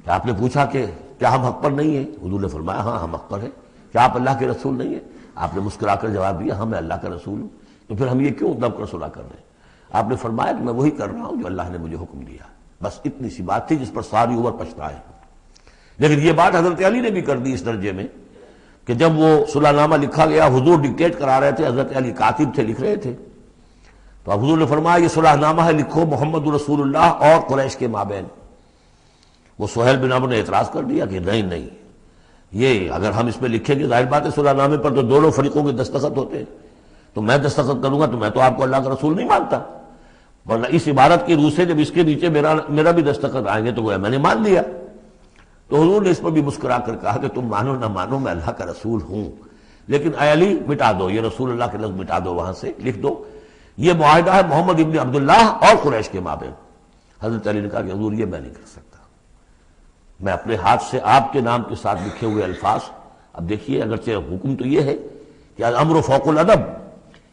Speaker 1: کہ آپ نے پوچھا کہ کیا ہم حق پر نہیں ہیں؟ حضور نے فرمایا ہاں ہم حق پر ہیں۔ کیا آپ اللہ کے رسول نہیں ہیں؟ آپ نے مسکرا کر جواب دیا ہاں میں اللہ کا رسول ہوں۔ تو پھر ہم یہ کیوں دم کر صلح کر رہے ہیں؟ آپ نے فرمایا کہ میں وہی کر رہا ہوں جو اللہ نے مجھے حکم دیا۔ بس اتنی سی بات تھی جس پر ساری عمر پچھتائے۔ لیکن یہ بات حضرت علی نے بھی کر دی اس درجے میں کہ جب وہ صلح نامہ لکھا گیا، حضور ڈکٹیٹ کرا رہے تھے، حضرت علی کاتب تھے، لکھ رہے تھے، تو اب حضور نے فرمایا یہ صلح نامہ ہے، لکھو محمد رسول اللہ اور قریش کے مابین۔ وہ سہیل بن عمرو نے اعتراض کر دیا کہ نہیں، یہ اگر ہم اس میں لکھیں گے ظاہر بات ہے صلح نامے پر تو دونوں فریقوں کے دستخط ہوتے ہیں، تو میں دستخط کروں گا تو میں تو آپ کو اللہ کا رسول نہیں مانتا، ورنہ اس عبارت کی روح سے جب اس کے نیچے میرا بھی دستخط آئیں گے تو گویا میں نے مان لیا۔ تو حضور نے اس پر بھی مسکرا کر کہا کہ تم مانو نہ مانو میں اللہ کا رسول ہوں، لیکن اے علی مٹا دو یہ رسول اللہ کے لفظ، مٹا دو، وہاں سے لکھ دو یہ معاہدہ ہے محمد ابن عبداللہ اور قریش کے مابین۔ حضرت علی نے کہا کہ حضور یہ میں نہیں کر سکتا، میں اپنے ہاتھ سے آپ کے نام کے ساتھ لکھے ہوئے الفاظ، اب دیکھیے اگرچہ حکم تو یہ ہے کہ الامر فوق الادب،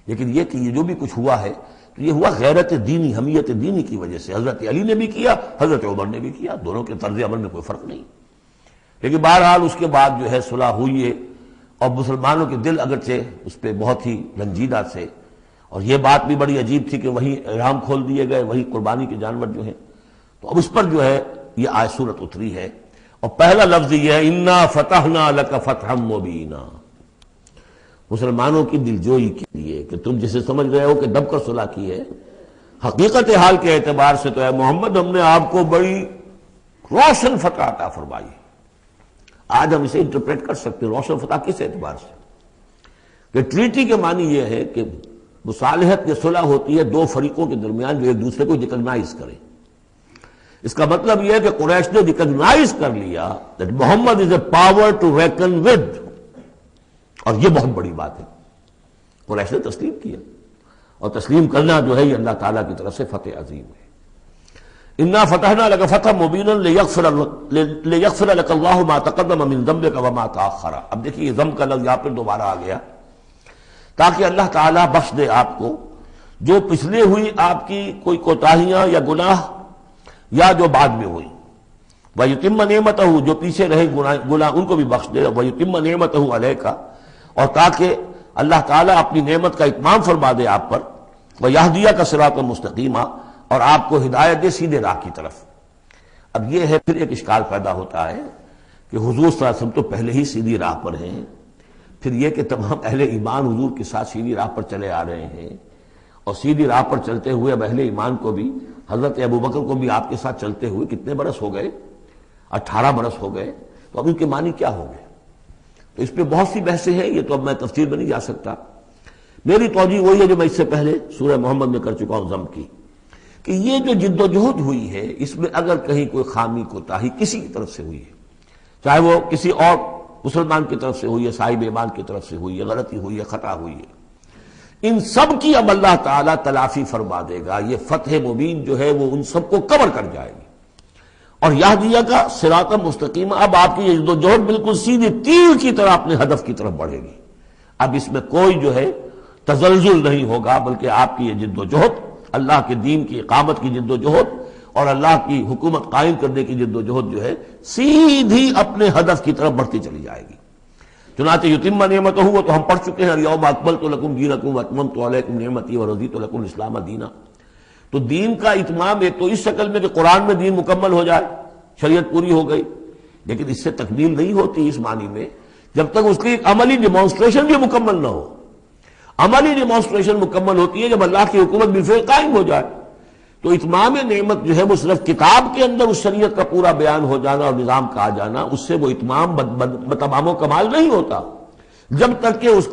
Speaker 1: لیکن یہ کہ یہ جو بھی کچھ ہوا ہے تو یہ ہوا غیرت دینی، حمیت دینی کی وجہ سے۔ حضرت علی نے بھی کیا، حضرت عمر نے بھی کیا، دونوں کے طرز عمل میں کوئی فرق نہیں۔ لیکن بہرحال اس کے بعد جو ہے صلح ہوئی ہے، اور مسلمانوں کے دل اگرچہ اس پہ بہت ہی رنجیدہ تھے، اور یہ بات بھی بڑی عجیب تھی کہ وہی احرام کھول دیے گئے، وہی قربانی کے جانور جو ہیں، تو اب اس پر جو ہے یہ آیت سورت اتری ہے، اور پہلا لفظ یہ ہے انا فتحنا لک فتحا مبینا، مسلمانوں کی دلجوئی کے لیے کہ تم جسے سمجھ رہے ہو کہ دب کر صلح کی ہے، حقیقت حال کے اعتبار سے تو ہے محمد ہم نے آپ کو بڑی روشن فتح عطا فرمائی۔ آج ہم اسے انٹرپریٹ کر سکتے ہیں روشن فتح کس اعتبار سے کہ ٹریٹی کے معنی یہ ہے کہ مصالحت کی صلح ہوتی ہے دو فریقوں کے درمیان جو ایک دوسرے کو ریکگنائز کریں۔ اس کا مطلب یہ ہے کہ قریش نے ریکگنائز کر لیا that Muhammad is a power to reckon with، اور یہ بہت بڑی بات ہے، قریش نے تسلیم کیا، اور تسلیم کرنا جو ہے یہ اللہ تعالیٰ کی طرف سے فتح عظیم ہے۔ انا فتحنا لک فتحا مبینا لیغفر لک اللہ ما تقدم من ذنبک وما تاخر۔ اب دیکھیے یہ ذنب کا لفظ یہاں پر دوبارہ آ گیا تاکہ اللہ تعالیٰ بخش دے آپ کو جو پچھلے ہوئی آپ کی کوئی کوتاہیاں یا گناہ یا جو بعد میں ہوئی، وَيُتِمَّ نِعْمَتَهُ جو پیچھے رہے گناہ ان کو بھی بخش دے، وَيُتِمَّ نِعْمَتَهُ عَلَيْكَ اور تاکہ اللہ تعالیٰ اپنی نعمت کا اتمام فرما دے آپ پر، وَيَهْدِيَكَ صِرَاطًا مُسْتَقِيمًا اور آپ کو ہدایت دے سیدھے راہ کی طرف۔ اب یہ ہے پھر ایک اشکال پیدا ہوتا ہے کہ حضور صلی اللہ علیہ وسلم تو پہلے ہی سیدھی راہ پر ہیں، پھر یہ کہ تمام اہل ایمان حضور کے ساتھ سیدھی راہ پر چلے آ رہے ہیں، اور سیدھی راہ پر چلتے ہوئے اب اہل ایمان کو بھی، حضرت ابوبکر کو بھی آپ کے ساتھ چلتے ہوئے کتنے برس ہو گئے؟ 18 برس ہو گئے، تو اب ان کے معنی کیا ہو گئے؟ تو اس پہ بہت سی بحثیں ہیں، یہ تو اب میں تفصیل میں نہیں جا سکتا۔ میری توجہ وہی ہے جو میں اس سے پہلے سورہ محمد میں کر چکا ہوں ضم کی، کہ یہ جو جد و جہد ہوئی ہے اس میں اگر کہیں کوئی خامی کوتاہی کسی کی طرف سے ہوئی ہے، چاہے وہ کسی اور مسلمان کی طرف سے ہوئی ہے، صاحب ایمان کی طرف سے ہوئی ہے، غلطی ہوئی ہے، خطا ہوئی ہے، ان سب کی اب اللہ تعالیٰ تلافی فرما دے گا۔ یہ فتح مبین جو ہے وہ ان سب کو کور کر جائے گی، اور یہدیہ کا صراط مستقیم، اب آپ کی یہ جدوجہد بالکل سیدھی تیر کی طرح اپنے ہدف کی طرف بڑھے گی۔ اب اس میں کوئی جو ہے تزلزل نہیں ہوگا، بلکہ آپ کی یہ جدوجہد، اللہ کے دین کی اقامت کی جدوجہد اور اللہ کی حکومت قائم کرنے کی جدوجہد جو ہے سیدھی اپنے ہدف کی طرف بڑھتی چلی جائے گی۔ چنانچہ یتم نعمتہ، وہ تو ہم پڑھ چکے ہیں، الیوم اکملت لکم دینکم واتممت علیکم نعمتی ورضیت لکم الاسلام دینا۔ تو دین کا اتمام ایک تو اس شکل میں کہ قرآن میں دین مکمل ہو جائے، شریعت پوری ہو گئی، لیکن اس سے تکمیل نہیں ہوتی اس معنی میں جب تک اس کی ایک عملی ڈیمانسٹریشن بھی مکمل نہ ہو۔ عملی ڈیمانسٹریشن مکمل ہوتی ہے جب اللہ کی حکومت بالفعل قائم ہو جائے۔ تو اتمام نعمت جو ہے وہ صرف کتاب کے اندر اس شریعت کا پورا بیان ہو جانا اور نظام کا آ جانا، اس سے وہ اتمام بتمام و کمال نہیں ہوتا جب تک کہ اس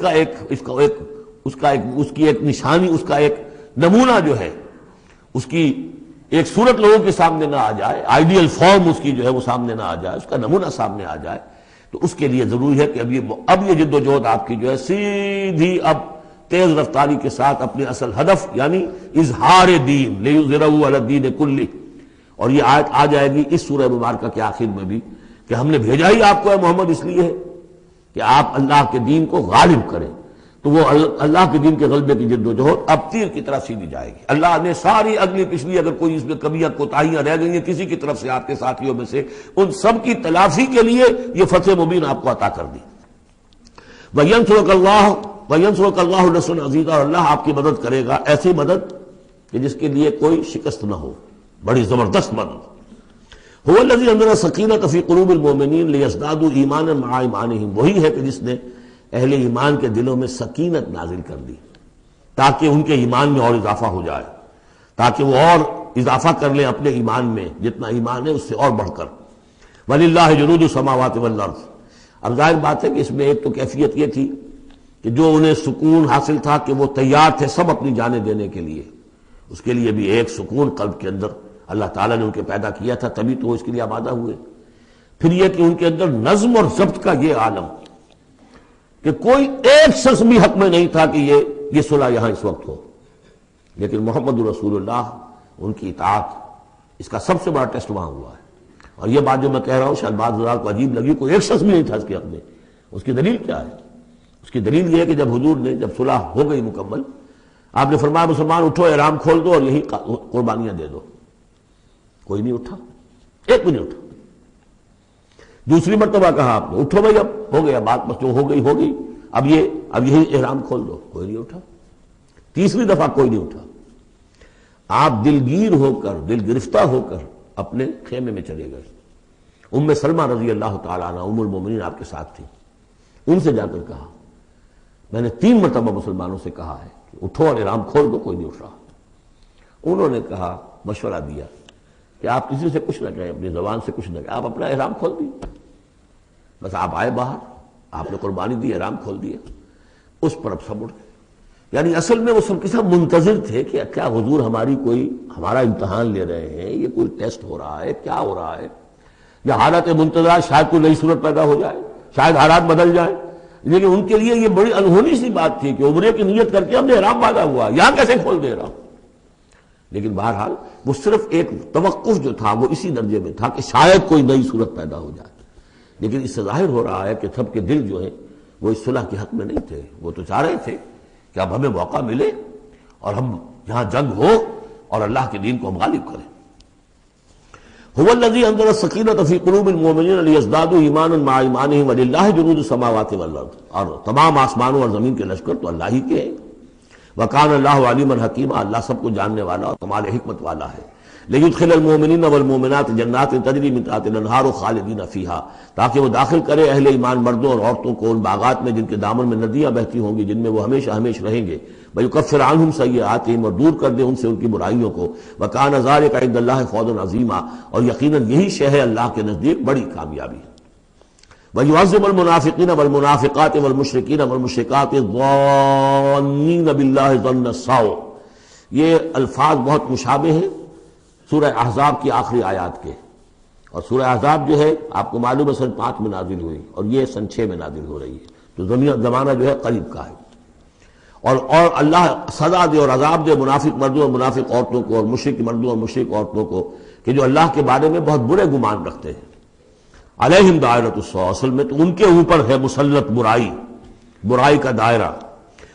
Speaker 1: کی ایک نشانی، اس کا ایک نمونہ جو ہے، اس کی ایک صورت لوگوں کے سامنے نہ آ جائے، آئیڈیل فارم اس کی جو ہے وہ سامنے نہ آ جائے، اس کا نمونہ سامنے آ جائے۔ تو اس کے لیے ضروری ہے کہ اب یہ جدوجہد آپ کی جو ہے سیدھی اب تیز رفتاری کے ساتھ اپنے اصل ہدف یعنی اظہار دین لیظہرہ علی الدین کلہ، اور یہ آیت آ جائے گی اس سورہ مبارکہ کے آخر میں بھی کہ ہم نے بھیجا ہی آپ کو ہے محمد اس لیے ہے کہ آپ اللہ کے دین کو غالب کریں۔ تو وہ اللہ کے دین کے غلبے کی جدوجہد اب تیر کی طرح سیدھی جائے گی۔ اللہ نے ساری اگلی پچھلی اگر کوئی اس میں کمیاں کوتاہیاں رہ گئی ہیں کسی کی طرف سے آپ کے ساتھیوں میں سے، ان سب کی تلافی کے لیے یہ فتح مبین آپ کو عطا کر دی۔ وَيَنْصُرَكَ اللَّهُ نَصْرًا عَزِيزًا، اور اللہ آپ کی مدد کرے گا ایسی مدد کہ جس کے لیے کوئی شکست نہ ہو، بڑی زبردست مدد۔ هُوَ الَّذِي أَنزَلَ السَّكِينَةَ فِي قُلُوبِ الْمُؤْمِنِينَ لِيَزْدَادُوا إِيمَانًا مَعَ إِيمَانِهِمْ، وہی ہے کہ جس نے اہل ایمان کے دلوں میں سکینت نازل کر دی تاکہ ان کے ایمان میں اور اضافہ ہو جائے، تاکہ وہ اور اضافہ کر لیں اپنے ایمان میں، جتنا ایمان ہے اس سے اور بڑھ کر۔ وَلِلَّهِ جُنُودُ السَّمَاوَاتِ وَالْأَرْضِ، اب ظاہر بات ہے کہ اس میں ایک تو کیفیت یہ تھی کہ جو انہیں سکون حاصل تھا کہ وہ تیار تھے سب اپنی جانیں دینے کے لیے، اس کے لیے بھی ایک سکون قلب کے اندر اللہ تعالیٰ نے ان کے پیدا کیا تھا، تبھی تو وہ اس کے لیے آمادہ ہوئے۔ پھر یہ کہ ان کے اندر نظم اور ضبط کا یہ عالم کہ کوئی ایک شخص بھی حق میں نہیں تھا کہ یہ صلح یہاں اس وقت ہو، لیکن محمد رسول اللہ ان کی اطاعت، اس کا سب سے بڑا ٹیسٹ وہاں ہوا ہے۔ اور یہ بات جو میں کہہ رہا ہوں شاید بعض حضرات کو عجیب لگی، کوئی ایک شخص بھی نہیں تھا اس کے حق میں۔ اس کی دلیل کیا ہے؟ اس کی دلیل یہ ہے کہ جب حضور نے جب صلح ہو گئی مکمل، آپ نے فرمایا مسلمان اٹھو، احرام کھول دو اور یہی قربانیاں دے دو۔ کوئی نہیں اٹھا، ایک بھی نہیں اٹھا۔ دوسری مرتبہ کہا آپ نے اٹھو بھائی، اب ہو گیا بات، بس جو ہو گئی، اب یہی احرام کھول دو، کوئی نہیں اٹھا۔ تیسری دفعہ کوئی نہیں اٹھا۔ آپ دلگیر ہو کر، دل گرفتہ ہو کر اپنے خیمے میں چلے گئے۔ ام سلمہ رضی اللہ تعالیٰ عنہ ام المومنین آپ کے ساتھ تھی، ان سے جا کر کہا میں نے 3 مرتبہ مسلمانوں سے کہا ہے کہ اٹھو اور احرام کھول دو، کوئی نہیں اٹھ رہا۔ انہوں نے کہا، مشورہ دیا کہ آپ کسی سے کچھ نہ کہیں، اپنی زبان سے کچھ نہ کہیں، آپ اپنا احرام کھول دیے، بس آپ آئے باہر، آپ نے قربانی دی، احرام کھول دیا۔ اس پر اب سب اٹھ گئے۔ یعنی اصل میں وہ سب کے سب منتظر تھے کہ کیا حضور ہمارا امتحان لے رہے ہیں، یہ کوئی ٹیسٹ ہو رہا ہے، کیا ہو رہا ہے، یا حالت منتظرہ شاید کوئی نئی صورت پیدا ہو جائے، شاید حالات بدل جائیں۔ لیکن ان کے لیے یہ بڑی انہونی سی بات تھی کہ عمرے کی نیت کر کے ہم نے احرام باندھا ہوا، یہاں کیسے کھول دے رہا۔ لیکن بہرحال وہ صرف ایک توقف جو تھا وہ اسی درجے میں تھا کہ شاید کوئی نئی صورت پیدا ہو جائے، لیکن اس سے ظاہر ہو رہا ہے کہ سب کے دل جو ہیں وہ اس صلح کے حق میں نہیں تھے۔ وہ تو چاہ رہے تھے کہ اب ہمیں موقع ملے اور ہم یہاں جنگ ہو اور اللہ کے دین کو ہم غالب کریں۔ هو الذي انزل السكينة في قلوب المؤمنين ليزدادوا ايمانا مع ايمانهم ولله جنود السماوات والارض، اور تمام آسمانوں اور زمین کے لشکر تو اللہ ہی کے ہیں۔ وكان الله عليما حكيما، اللہ سب کو جاننے والا اور کمال حکمت والا ہے۔ ليدخل المؤمنين والمؤمنات جنات تجري من تحتها الانهار خالدين فيها، تاکہ وہ داخل کرے اہل ایمان مردوں اور عورتوں کو ان باغات میں جن کے دامن میں ندیاں بہتی ہوں گی، جن میں وہ ہمیشہ ہمیشہ رہیں گے۔ ويكفر عنهم سيئاتهم، اور دور کر دے ان سے ان کی برائیوں کو۔ وكان ذلك عند الله فوزا عظيما، اور یقیناً یہی شے ہے اللہ کے نزدیک بڑی کامیابی۔ ويعذب المنافقين والمنافقات والمشركين والمشركات الظانين بالله ظن السوء، یہ الفاظ بہت مشابہ ہیں سورہ احزاب کی آخری آیات کے، اور سورہ احزاب جو ہے آپ کو معلوم ہے سن 5 میں نازل ہوئی اور یہ سن 6 میں نازل ہو رہی ہے، تو زمانہ جو ہے قریب کا ہے۔ اور اللہ سزا دے اور عذاب دے منافق مردوں اور منافق عورتوں کو، اور مشرک مردوں اور مشرک عورتوں کو، کہ جو اللہ کے بارے میں بہت برے گمان رکھتے ہیں۔ علیہم دائرۃ السوء، اصل میں تو ان کے اوپر ہے مسلط برائی کا دائرہ۔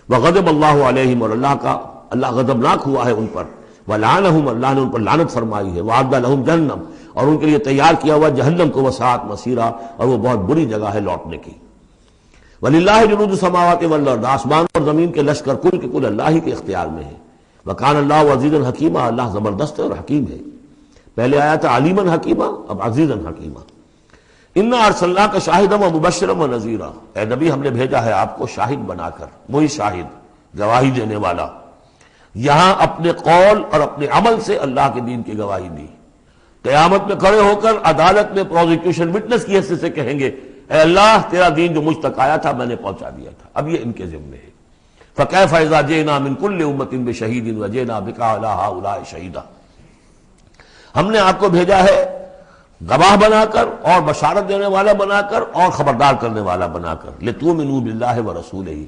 Speaker 1: وغضب اللہ علیہم، اور اللہ غضبناک ہوا ہے ان پر۔ ولعنہم، اللہ نے ان پر لعنت فرمائی ہے۔ وعد لہم جہنم، اور ان کے لیے تیار کیا ہوا جہنم کو، وساعت مصیرا، اور وہ بہت بری جگہ ہے لوٹنے کی۔ وللہ جنود السماوات والارض، آسمان اور زمین کے لشکر کل کے کل اللہ ہی کے اختیار میں ہے۔ وکان اللہ عزیزا حکیما، اللہ زبردست ہے اور حکیم ہے۔ پہلے آیا تھا علیما حکیما، اب عزیزا حکیما۔ انا ارسلناک شاہدا ومبشرا ونذیرا، اے نبی ہم نے بھیجا ہے آپ کو شاہد بنا کر، وہی شاہد، گواہی دینے والا۔ یہاں اپنے قول اور اپنے عمل سے اللہ کے دین کی گواہی دی۔ قیامت میں کھڑے ہو کر عدالت میں پروزیکیوشن وٹنس کی حیثیت سے کہیں گے اے اللہ تیرا دین جو مجھ تک آیا تھا میں نے پہنچا دیا تھا۔ اب یہ ان کے ذمے ہے۔ فکیف اذا جئنا من کل امۃ بشہید وجئنا بک علی ہؤلاء شہیدا، ہم نے آپ کو بھیجا ہے گواہ بنا کر اور بشارت دینے والا بنا کر اور خبردار کرنے والا بنا کر، لتؤمنوا باللہ ورسولہ،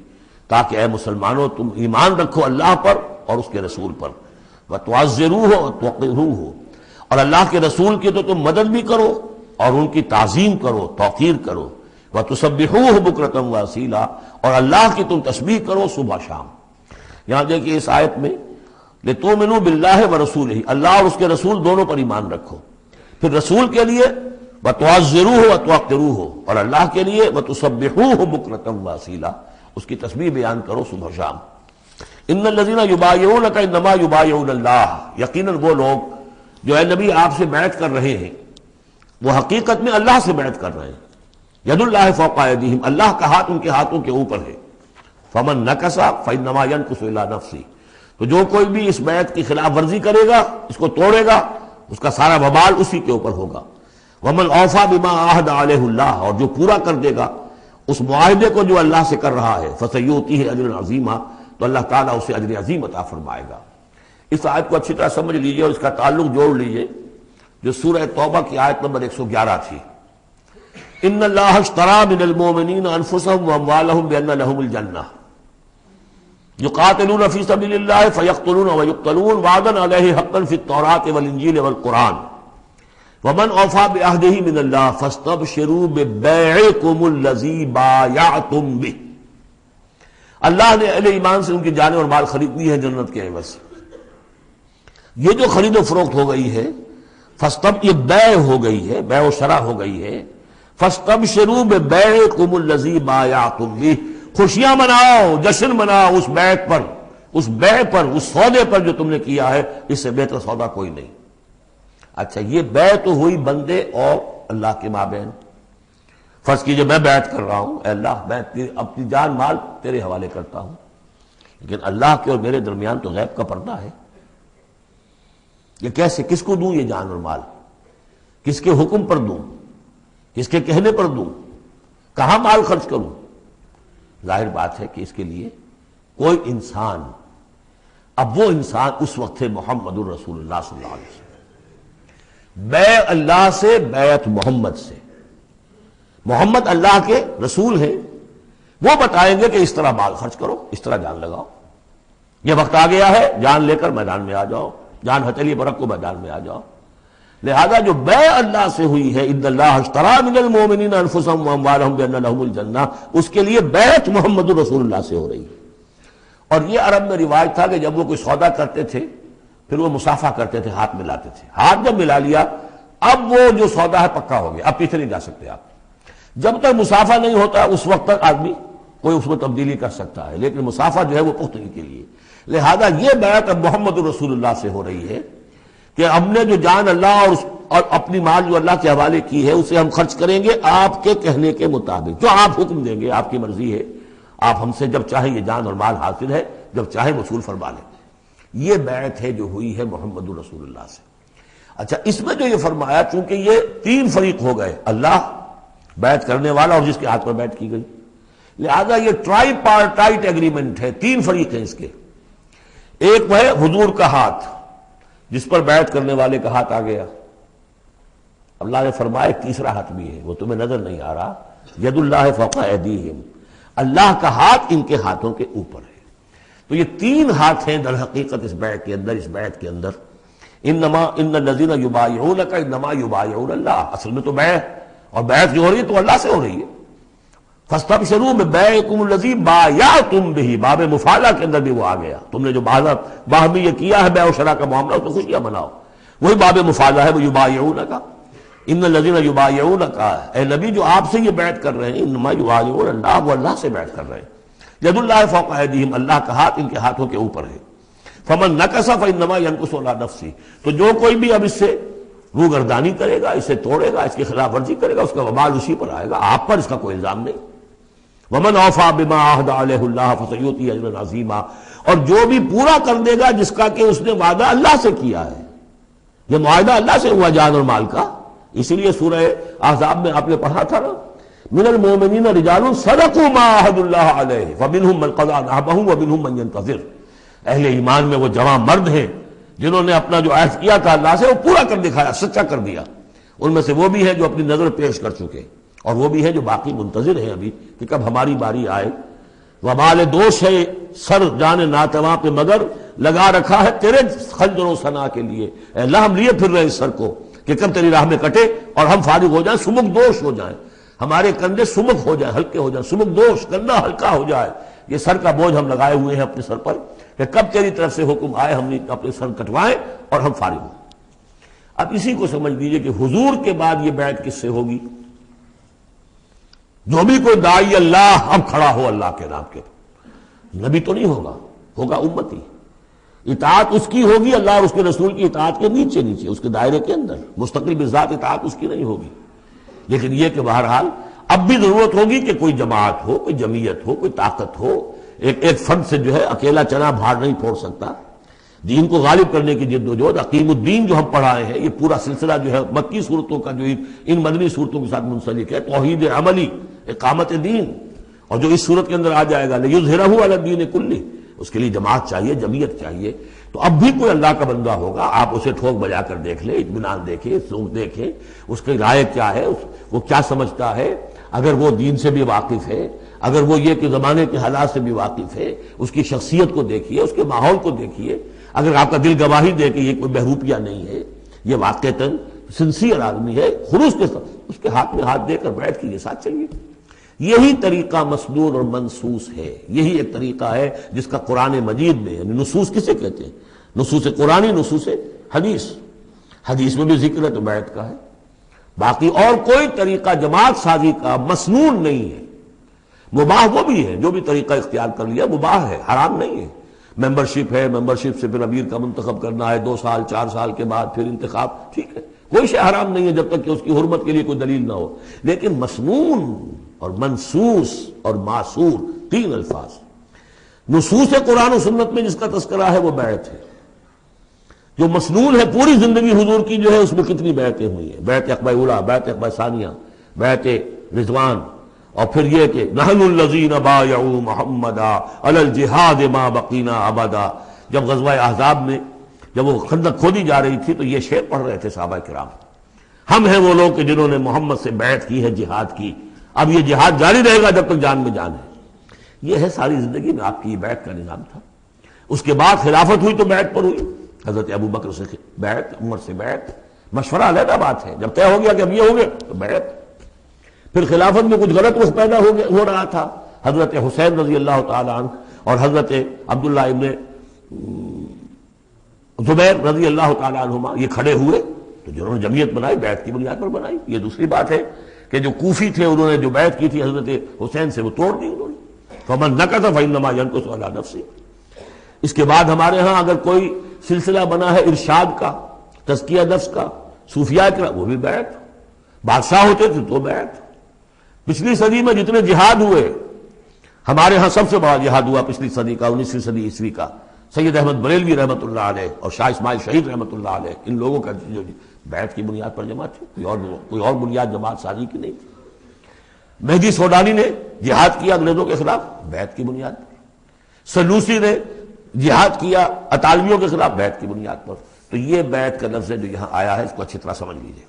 Speaker 1: تاکہ اے مسلمانوں تم ایمان رکھو اللہ پر اور اس کے رسول پر، وتعزروہ وتوقروہ، اور اللہ کے رسول کی تو تم مدد بھی کرو اور ان کی تعظیم کرو، توقیر کرو، وتسبحوہ بکرۃ واصیلا، اور اللہ کی تم تسبیح کرو صبح شام۔ یہاں دیکھیے اس آیت میں لتؤمنوا باللہ ورسولہ، اللہ اور اس کے رسول دونوں پر ایمان رکھو، پھر رسول کے لیے وتعزروہ وتوقروہ، اور اللہ کے لیے وتسبحوہ بکرۃ واصیلا، اس کی تسبیح بیان کرو صبح شام۔ ان الذین یبایعونک انما یبایعون اللہ، یقیناً وہ لوگ جو اے نبی آپ سے بیعت کر رہے ہیں وہ حقیقت میں اللہ سے بیعت کر رہے ہیں۔ ید اللہ فوق ایدیہم، اللہ کا ہاتھ ان کے ہاتھوں کے اوپر ہے۔ فمن نکث فانما ینکث الی نفسہ، تو جو کوئی بھی اس بیعت کی خلاف ورزی کرے گا، اس کو توڑے گا، اس کا سارا وبال اسی کے اوپر ہوگا۔ ومن اوفی بما عاہد علیہ اللہ، اور جو پورا کر دے گا اس معاہدے کو جو اللہ سے کر رہا ہے، فسیؤتیہ اجرا عظیما، تو اللہ تعالیٰ اسے اجر عظیم عطا فرمائے گا۔ اس آیت کو اچھی طرح سمجھ لیجئے اور اس کا تعلق جوڑ لیجئے جو سورہ توبہ کی آیت نمبر 111 تھی۔ ان اللہ اشترى من المؤمنین انفسهم واموالهم بان لهم الجنہ یقاتلون فی سبیل اللہ فیقتلون ویقتلون وعدا علیہ حقا فی التوراۃ والانجیل والقرآن ومن اوفی بعہدہ من اللہ فاستبشروا ببیعکم الذی بایعتم بہ، اللہ نے اہل ایمان سے ان کی جانیں اور مال خرید لی ہے جنت کے عوض سے۔ یہ جو خرید و فروخت ہو گئی ہے یہ بیع ہو گئی ہے، بیع و شرع ہو گئی ہے۔ فاستبشروا ببیعکم الذی بایعتم بہ، خوشیاں مناؤ، جشن مناؤ اس بیعت پر، اس بیع پر، اس سودے پر جو تم نے کیا ہے، اس سے بہتر سودا کوئی نہیں۔ اچھا یہ بیع تو ہوئی بندے اور اللہ کے مابین۔ فرض کیجئے میں بیعت کر رہا ہوں، اے اللہ میں اپنی جان مال تیرے حوالے کرتا ہوں، لیکن اللہ کے اور میرے درمیان تو غیب کا پردہ ہے۔ یہ کیسے، کس کو دوں یہ جان اور مال، کس کے حکم پر دوں، کس کے کہنے پر دوں، کہاں مال خرچ کروں؟ ظاہر بات ہے کہ اس کے لیے کوئی انسان، اب وہ انسان اس وقت ہے محمد الرسول اللہ صلی اللہ علیہ وسلم، بیع اللہ سے، بیعت محمد سے۔ محمد اللہ کے رسول ہیں، وہ بتائیں گے کہ اس طرح مال خرچ کرو، اس طرح جان لگاؤ، یہ وقت آ گیا ہے جان لے کر میدان میں آ جاؤ، جان ہتھیلی پر رکھو میدان میں آ جاؤ۔ لہذا جو بیع اللہ سے ہوئی ہے، ان اللہ اشترى من المؤمنین انفسهم واموالهم بان لهم الجنہ، اس کے لیے بیعت محمد رسول اللہ سے ہو رہی ہے۔ اور یہ عرب میں رواج تھا کہ جب وہ کوئی سودا کرتے تھے پھر وہ مصافحہ کرتے تھے، ہاتھ ملاتے تھے، ہاتھ جب ملا لیا اب وہ جو سودا ہے پکا ہو گیا، اب پیچھے نہیں جا سکتے آپ۔ جب تک مصافحہ نہیں ہوتا اس وقت تک آدمی کوئی اس میں تبدیلی کر سکتا ہے، لیکن مصافحہ جو ہے وہ پختگی کے لیے۔ لہذا یہ بیعت اب محمد رسول اللہ سے ہو رہی ہے کہ ہم نے جو جان اللہ اور اپنی مال جو اللہ کے حوالے کی ہے اسے ہم خرچ کریں گے آپ کے کہنے کے مطابق، جو آپ حکم دیں گے، آپ کی مرضی ہے، آپ ہم سے جب چاہیں یہ جان اور مال حاصل ہے، جب چاہیں وصول فرما لیں۔ یہ بیعت ہے جو ہوئی ہے محمد رسول اللہ سے۔ اچھا اس میں جو یہ فرمایا، چونکہ یہ تین فریق ہو گئے، اللہ، بیعت کرنے والا اور جس کے ہاتھ پر بیعت کی گئی، لہذا یہ ٹرائی پارٹائٹ ایگریمنٹ ہے، تین فریق ہیں اس کے۔ ایک وہ ہے حضور کا ہاتھ جس پر بیعت کرنے والے کا ہاتھ آ گیا، اللہ نے فرمایا تیسرا ہاتھ بھی ہے، وہ تمہیں نظر نہیں آ رہا، ید اللہ فوق ایدیہم، اللہ کا ہاتھ ان کے ہاتھوں کے اوپر ہے۔ تو یہ تین ہاتھ ہیں در حقیقت اس بیعت کے اندر، اس بیعت کے اندر۔ انما ان الذین یبایعونک انما یبایعون اللہ، اصل میں تو بیعت، اور بیعت جو ہو رہی ہے تو اللہ سے ہو رہی ہے۔ فاستبشروا ببیعکم الذی بایعتم بہ، باب مفاعلہ کے اندر بھی وہ آ گیا، تم نے جو باہمی یہ کیا ہے بیع و شراء کا معاملہ، اس میں خوشیاں مناؤ، وہی باب مفاعلہ ہے، وہ یبایعونک۔ ان الذین یبایعونک، اے نبی جو آپ سے یہ بیعت کر رہے ہیں، انما یبایعون اللہ، وہ اللہ سے بیعت کر رہے ہیں۔ ید اللہ فوق ایدیہم، اللہ کا ہاتھ ان کے ہاتھوں کے اوپر ہے۔ فمن نکث فانما ینکث علی نفسہ، تو جو کوئی بھی اب اس سے روگردانی کرے گا، اسے توڑے گا، اس کی خلاف ورزی کرے گا، اس کا وبال اسی پر آئے گا، آپ پر اس کا کوئی الزام نہیں۔ ومن اوفی بما عہد علیہ اللہ فسیؤتیہ اجرا عظیما، اور جو بھی پورا کر دے گا جس کا کہ اس نے وعدہ اللہ سے کیا ہے، یہ معاہدہ اللہ سے ہوا جان اور مال کا۔ اسی لیے سورہ احزاب میں آپ نے پڑھا تھا نا، من المؤمنین رجال صدقوا ما عہد اللہ علیہ فمنہم من قضی نحبہ ومنہم من ینتظر، اہل ایمان میں وہ جوان مرد ہیں جنہوں نے اپنا جو عہد کیا تھا اللہ سے وہ پورا کر دکھایا، سچا کر دیا۔ ان میں سے وہ بھی ہیں جو اپنی نظر پیش کر چکے، اور وہ بھی ہیں جو باقی منتظر ہیں ابھی کہ کب ہماری باری آئے۔ وبال دوش ہے سر جان ناتواں پہ، مگر لگا رکھا ہے تیرے خنجر و ثنا کے لیے، اے اللہ ہم لیے پھر رہے اس سر کو کہ کب تیری راہ میں کٹے اور ہم فارغ ہو جائیں، سمک دوش ہو جائیں، ہمارے کندھے سمک ہو جائیں، ہلکے ہو جائیں، سمک دوش، کندھا ہلکا ہو جائے۔ یہ سر کا بوجھ ہم لگائے ہوئے ہیں اپنے سر پر کہ کب تیری طرف سے حکم آئے ہم نے اپنے سر کٹوائیں اور ہم فارغ ہوں۔ اب اسی کو سمجھ لیجئے کہ حضور کے بعد یہ بیعت کس سے ہوگی؟ جو بھی کوئی داعی اللہ اب کھڑا ہو اللہ کے نام کے، نبی تو نہیں ہوگا، ہوگا امتی۔ اطاعت اس کی ہوگی اللہ اور اس کے رسول کی اطاعت کے نیچے نیچے، اس کے دائرے کے اندر، مستقل بذات اطاعت اس کی نہیں ہوگی۔ لیکن یہ کہ بہرحال اب بھی ضرورت ہوگی کہ کوئی جماعت ہو، کوئی جمعیت ہو، کوئی طاقت ہو، ایک فرد سے جو ہے اکیلا چنا بھاڑ نہیں پھوڑ سکتا۔ دین کو غالب کرنے کی جد و جہد، عقیم الدین جو ہم پڑھائے ہیں، یہ پورا سلسلہ جو ہے مکی صورتوں کا جو ان مدنی صورتوں کے ساتھ منسلک ہے، توحید عملی، اقامت دین، اور جو اس صورت کے اندر آ جائے گا لیظہرہ علی الدین کلہ، اس کے لیے جماعت چاہیے، جمعیت چاہیے۔ تو اب بھی کوئی اللہ کا بندہ ہوگا، آپ اسے ٹھوک بجا کر دیکھ لیں، اطمینان دیکھیں، سوچ دیکھیں اس کی رائے کیا ہے، وہ کیا سمجھتا ہے، اگر وہ دین سے بھی واقف ہے، اگر وہ یہ کہ زمانے کے حالات سے بھی واقف ہے، اس کی شخصیت کو دیکھیے، اس کے ماحول کو دیکھیے، اگر آپ کا دل گواہی دے کہ یہ کوئی بہروپیہ نہیں ہے، یہ واقعتاً سنسیئر آدمی ہے، خلوص کے ساتھ اس کے ہاتھ میں ہاتھ دے کر بیٹھ کے یہ ساتھ چلیے۔ یہی طریقہ مسنون اور منصوص ہے، یہی ایک طریقہ ہے جس کا قرآن مجید میں، یعنی نصوص کسے کہتے ہیں؟ نصوص قرآنی، نصوص حدیث، حدیث میں بھی ذکر ہے تو بیعت کا ہے۔ باقی اور کوئی طریقہ جماعت سازی کا مسنون نہیں ہے، مباح وہ بھی ہے، جو بھی طریقہ اختیار کر لیا مباح ہے، حرام نہیں ہے۔ ممبرشپ ہے، ممبرشپ سے پھر امیر کا منتخب کرنا ہے، 2 سال 4 سال کے بعد پھر انتخاب، ٹھیک ہے، کوئی شے حرام نہیں ہے جب تک کہ اس کی حرمت کے لیے کوئی دلیل نہ ہو۔ لیکن مسنون اور منصوص اور معصور، 3 الفاظ۔ نصوص قرآن و سنت میں جس کا تذکرہ ہے وہ بیعت ہے۔ جو مسنون ہے پوری زندگی حضور کی جو ہے، اس میں کتنی بیعتیں ہوئی ہیں، بیعت عقبہ اولیٰ، بیعت عقبہ ثانیہ، بیعت رضوان، اور پھر یہ کہ نحن الذین بایعوا محمدا علی الجہاد ما بقینا ابدا۔ جب غزوہ احزاب میں جب وہ خندق کھودی جا رہی تھی تو یہ شعر پڑھ رہے تھے صحابہ کرام، ہم ہیں وہ لوگ کہ جنہوں نے محمد سے بیعت کی ہے، جہاد کی، اب یہ جہاد جاری رہے گا جب تک جان میں جان ہے۔ یہ ہے ساری زندگی میں آپ کی یہ بیعت کا نظام تھا۔ اس کے بعد خلافت ہوئی تو بیعت پر ہوئی، حضرت ابو بکر سے بیعت، عمر سے بیعت، مشورہ علیحدہ بات ہے، جب طے ہو گیا کہ اب یہ ہو گیا تو بیعت۔ پھر خلافت میں کچھ غلط رخ پیدا ہو رہا تھا، حضرت حسین رضی اللہ تعالی عنہ اور حضرت عبداللہ ابن زبیر رضی اللہ تعالی عنہما یہ کھڑے ہوئے تو جنہوں نے جمعیت بنائی بیعت کی بنیاد پر بنائی۔ یہ دوسری بات ہے کہ جو کوفی تھے انہوں نے جو بیعت کی تھی حضرت حسین سے وہ توڑ دی انہوں نے، فمن نکث فانما ینکث علی نفسہ۔ اس کے بعد ہمارے ہاں اگر کوئی سلسلہ بنا ہے ارشاد کا، تزکیہ نفس کا، صوفیاء کا، وہ بھی بیعت، بادشاہ ہوتے تھے تو بیعت۔ پچھلی صدی میں جتنے جہاد ہوئے، ہمارے ہاں سب سے بڑا جہاد ہوا پچھلی صدی کا، 19ویں صدی عیسوی کا، سید احمد بریلوی رحمۃ اللہ علیہ اور شاہ اسماعیل شہید رحمۃ اللہ علیہ، ان لوگوں کا جو بیعت کی بنیاد پر جماعت تھی، کوئی اور بنیاد جماعت سازی کی نہیں تھی۔ مہدی سوڈانی نے جہاد کیا انگریزوں کے خلاف بیعت کی بنیاد پر، سنوسی نے جہاد کیا اطالویوں کے خلاف بیعت کی بنیاد پر۔ تو یہ بیعت کا لفظ جو یہاں آیا ہے اس کو اچھی طرح سمجھ لیجیے۔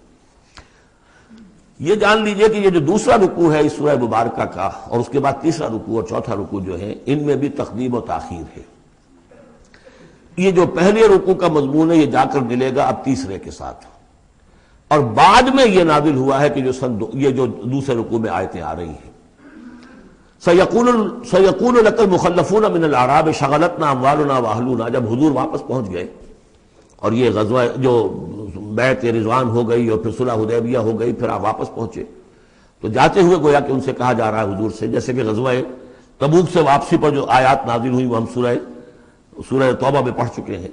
Speaker 1: یہ جان لیجئے کہ یہ جو دوسرا رکوع ہے اس سورہ مبارکہ کا، اور اس کے بعد تیسرا رکوع اور چوتھا رکوع جو ہے، ان میں بھی تقدیم و تاخیر ہے۔ یہ جو پہلے رکوع کا مضمون ہے یہ جا کر ملے گا اب تیسرے کے ساتھ، اور بعد میں یہ نازل ہوا ہے کہ یہ جو دوسرے رکوع میں آیتیں آ رہی ہیں۔ سَيَقُولُ لَكَ الْمُخَلَّفُونَ مِنَ الْأَعْرَابِ شَغَلَتْنَا أَمْوَالُنَا وَأَهْلُونَا، جب حضور واپس پہنچ گئے اور یہ غزوہ جو بیعت رضوان ہو گئی اور پھر صلح حدیبیہ ہو گئی، پھر آپ واپس پہنچے تو جاتے ہوئے گویا کہ ان سے کہا جا رہا ہے حضور سے، جیسے کہ غزوہ تبوک سے واپسی پر جو آیات نازل ہوئی وہ ہم سورہ توبہ میں پڑھ چکے ہیں۔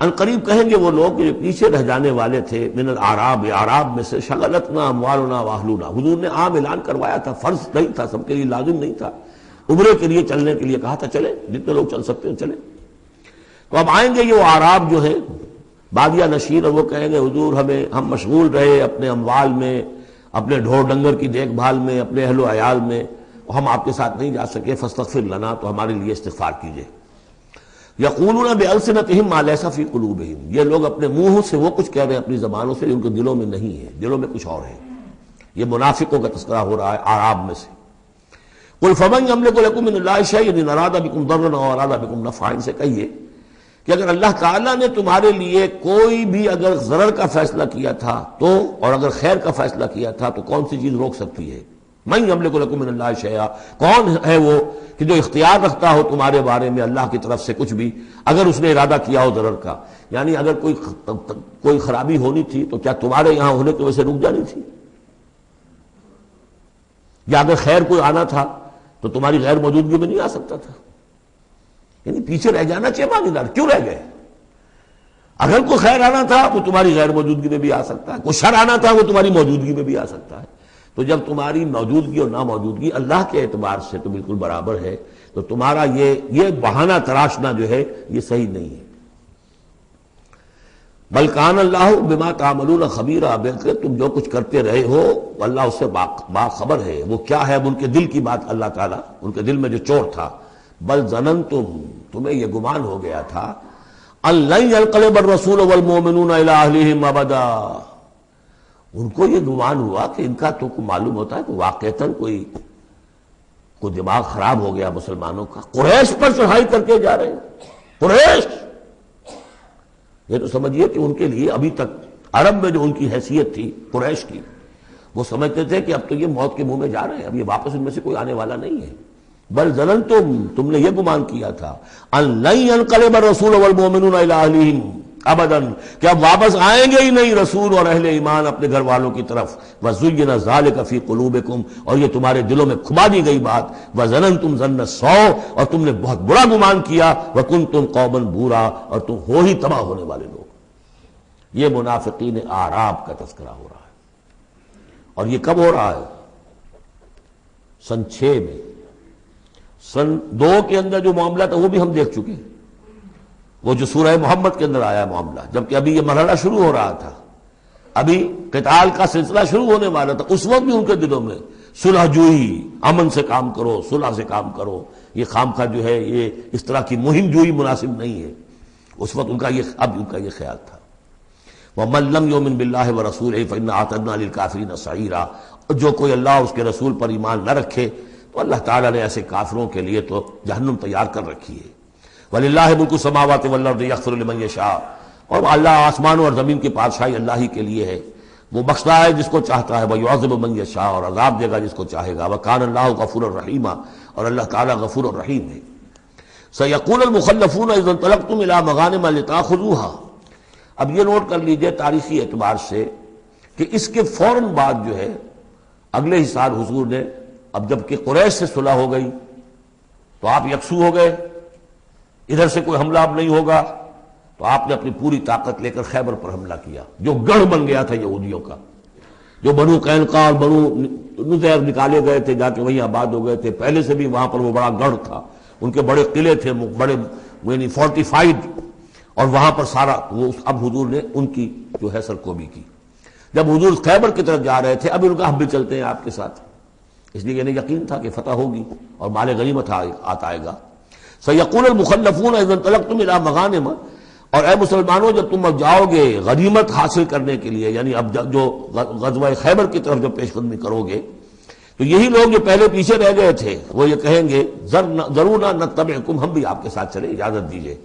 Speaker 1: ان قریب کہیں گے وہ لوگ جو پیچھے رہ جانے والے تھے، من الاعراب، اعراب میں سے، شغلتنا اموالنا واہلونا، حضور نے عام اعلان کروایا تھا، فرض نہیں تھا، سب کے لیے لازم نہیں تھا، عمرے کے لیے چلنے کے لیے کہا تھا چلے، جتنے لوگ چل سکتے ہیں چلے۔ تو اب آئیں گے یہ وہ اعراب جو ہے بادیہ نشین، اور وہ کہیں گے حضور ہم مشغول رہے اپنے اموال میں، اپنے ڈھور ڈنگر کی دیکھ بھال میں، اپنے اہل و عیال میں، ہم آپ کے ساتھ نہیں جا سکے، فاستغفر لنا، تو ہمارے لیے استغفار کیجئے۔ یقولون بألسنتہم ما لیس فی قلوبہم، یہ لوگ اپنے منہ سے وہ کچھ کہہ رہے ہیں اپنی زبانوں سے، ان کے دلوں میں نہیں ہے، دلوں میں کچھ اور ہے۔ یہ منافقوں کا تذکرہ ہو رہا ہے اعراب میں سے۔ قل فمن یملک لکم من اللہ شیئا ان اراد بکم ضرا او اراد بکم نفعا، ان سے کہیے کہ اگر اللہ تعالیٰ نے تمہارے لیے کوئی بھی اگر ضرر کا فیصلہ کیا تھا تو، اور اگر خیر کا فیصلہ کیا تھا تو کون سی چیز روک سکتی ہے؟ من یملک لکم من اللہ شیئا، کون ہے وہ کہ جو اختیار رکھتا ہو تمہارے بارے میں اللہ کی طرف سے کچھ بھی، اگر اس نے ارادہ کیا ہو ضرر کا، یعنی اگر کوئی خرابی ہونی تھی تو کیا تمہارے یہاں ہونے کی وجہ سے رک جانی تھی؟ یا اگر خیر کوئی آنا تھا تو تمہاری غیر موجودگی میں نہیں آ سکتا تھا؟ یعنی پیچھے رہ جانا چاہیے مانیدار، کیوں رہ گئے؟ اگر کوئی خیر آنا تھا وہ تمہاری غیر موجودگی میں بھی آ سکتا ہے، کوئی شر آنا تھا وہ تمہاری موجودگی میں بھی آ سکتا ہے۔ تو جب تمہاری موجودگی اور ناموجودگی اللہ کے اعتبار سے تو بالکل برابر ہے، تو تمہارا یہ بہانہ تراشنا جو ہے یہ صحیح نہیں ہے۔ بل کان اللہ بما تعملون خبیرا، بلکہ تم جو کچھ کرتے رہے ہو اللہ اس سے باخبر ہے۔ وہ کیا ہے؟ اب ان کے دل کی بات اللہ تعالیٰ، ان کے دل میں جو چور تھا، بل ظننتم، تمہیں یہ گمان ہو گیا تھا، ان لن ينقلب الرسول والمؤمنون الى اہلہم ابدا، ان کو یہ گمان ہوا کہ ان کا تو معلوم ہوتا ہے کہ واقعتاً کوئی دماغ خراب ہو گیا مسلمانوں کا، قریش پر چڑھائی کر کے جا رہے ہیں، قریش، یہ تو سمجھیے کہ ان کے لیے ابھی تک عرب میں جو ان کی حیثیت تھی قریش کی، وہ سمجھتے تھے کہ اب تو یہ موت کے منہ میں جا رہے ہیں، اب یہ واپس ان میں سے کوئی آنے والا نہیں ہے۔ بل ظننتم، تم نے یہ گمان کیا تھا، ان لن ينقلب الرسول والمؤمنون الى اہلہم ابدا، کہ اب واپس آئیں گے ہی نہیں رسول اور اہل ایمان اپنے گھر والوں کی طرف۔ وَزُيِّنَ ذَلِكَ فِي قُلُوبِكُمْ، اور یہ تمہارے دلوں میں کھبا دی گئی بات، وَظَنَنْتُمْ ظَنَّ السَّوْءِ، اور تم نے بہت برا گمان کیا، وَكُنْتُمْ قَوْمًا بُورًا، اور تم ہو ہی تباہ ہونے والے لوگ۔ یہ منافقین اعراب کا تذکرہ ہو رہا ہے، اور یہ کب ہو رہا ہے؟ سن 6 میں۔ سن 2 کے اندر جو معاملہ تھا وہ بھی ہم دیکھ چکے، وہ جو سورہ محمد کے اندر آیا معاملہ، جبکہ ابھی یہ مرحلہ شروع ہو رہا تھا، ابھی قتال کا سلسلہ شروع ہونے والا تھا، اس وقت بھی ان کے دلوں میں صلح جوئی، امن سے کام کرو، صلح سے کام کرو، یہ خامخواہ جو ہے یہ اس طرح کی مہم جوئی مناسب نہیں ہے، اس وقت ان کا یہ خیال تھا۔ وَمَن لَّمْ يُؤْمِن بِاللَّهِ وَرَسُولِهِ فَإِنَّ أَعْتَدْنَا لِلْكَافِرِينَ سَعِيرًا، اور جو کوئی اللہ اور اس کے رسول پر ایمان نہ رکھے تو اللہ تعالیٰ نے ایسے کافروں کے لیے تو جہنم تیار کر رکھی ہے۔ وَلِلَّهِ مُلْكُ السَّمَاوَاتِ وَالْأَرْضِ يَغْفِرُ لِمَن يَشَاءُ، اور اللہ آسمانوں اور زمین کی بادشاہی اللہ ہی کے لیے ہے، وہ بخشتا ہے جس کو چاہتا ہے، وَيُعَذِّبُ مَن يَشَاءُ، اور عذاب دے گا جس کو چاہے گا، وَكَانَ اللَّهُ غَفُورًا رَحِيمًا، اور اللہ تعالیٰ غفور الرحیم ہے۔ سَيَقُولُ الْمُخَلَّفُونَ إِذَا انطَلَقْتُمْ إِلَىٰ مَغَانِمَ لِتَأْخُذُوهَا، اب یہ نوٹ کر لیجئے تاریخی اعتبار سے کہ اس کے فوراً بعد جو ہے اگلے ہی سال حضور نے، اب جب کہ قریش سے صلح ہو گئی تو آپ یکسو ہو گئے، ادھر سے کوئی حملہ اب نہیں ہوگا، تو آپ نے اپنی پوری طاقت لے کر خیبر پر حملہ کیا، جو گڑھ بن گیا تھا یہودیوں کا، جو بنو قینقاع اور بنو نذیر نکالے گئے تھے، جا کے وہیں آباد ہو گئے تھے، پہلے سے بھی وہاں پر وہ بڑا گڑھ تھا، ان کے بڑے قلعے تھے، بڑے یعنی فورٹیفائڈ، اور وہاں پر سارا وہ اب حضور نے ان کی جو ہے سرکوبی کی۔ جب حضور خیبر کی طرف جا رہے تھے، اب ان کا ہم بھی چلتے ہیں آپ کے ساتھ، اس لیے انہیں یقین تھا کہ فتح ہوگی اور مال غنیمت آتا آئے گا۔ سَيَقُولُ الْمُخَلَّفُونَ إِذَا انطَلَقْتُمْ إِلَىٰ مَغَانِمَ، اور اے مسلمانوں جب تم اب جاؤ گے غنیمت حاصل کرنے کے لیے، یعنی اب جو غزوہ خیبر کی طرف جو پیش قدمی کرو گے، تو یہی لوگ جو پہلے پیچھے رہ گئے تھے وہ یہ کہیں گے ضرور نہ نتبعکم، ہم بھی آپ کے ساتھ چلیں، اجازت دیجیے۔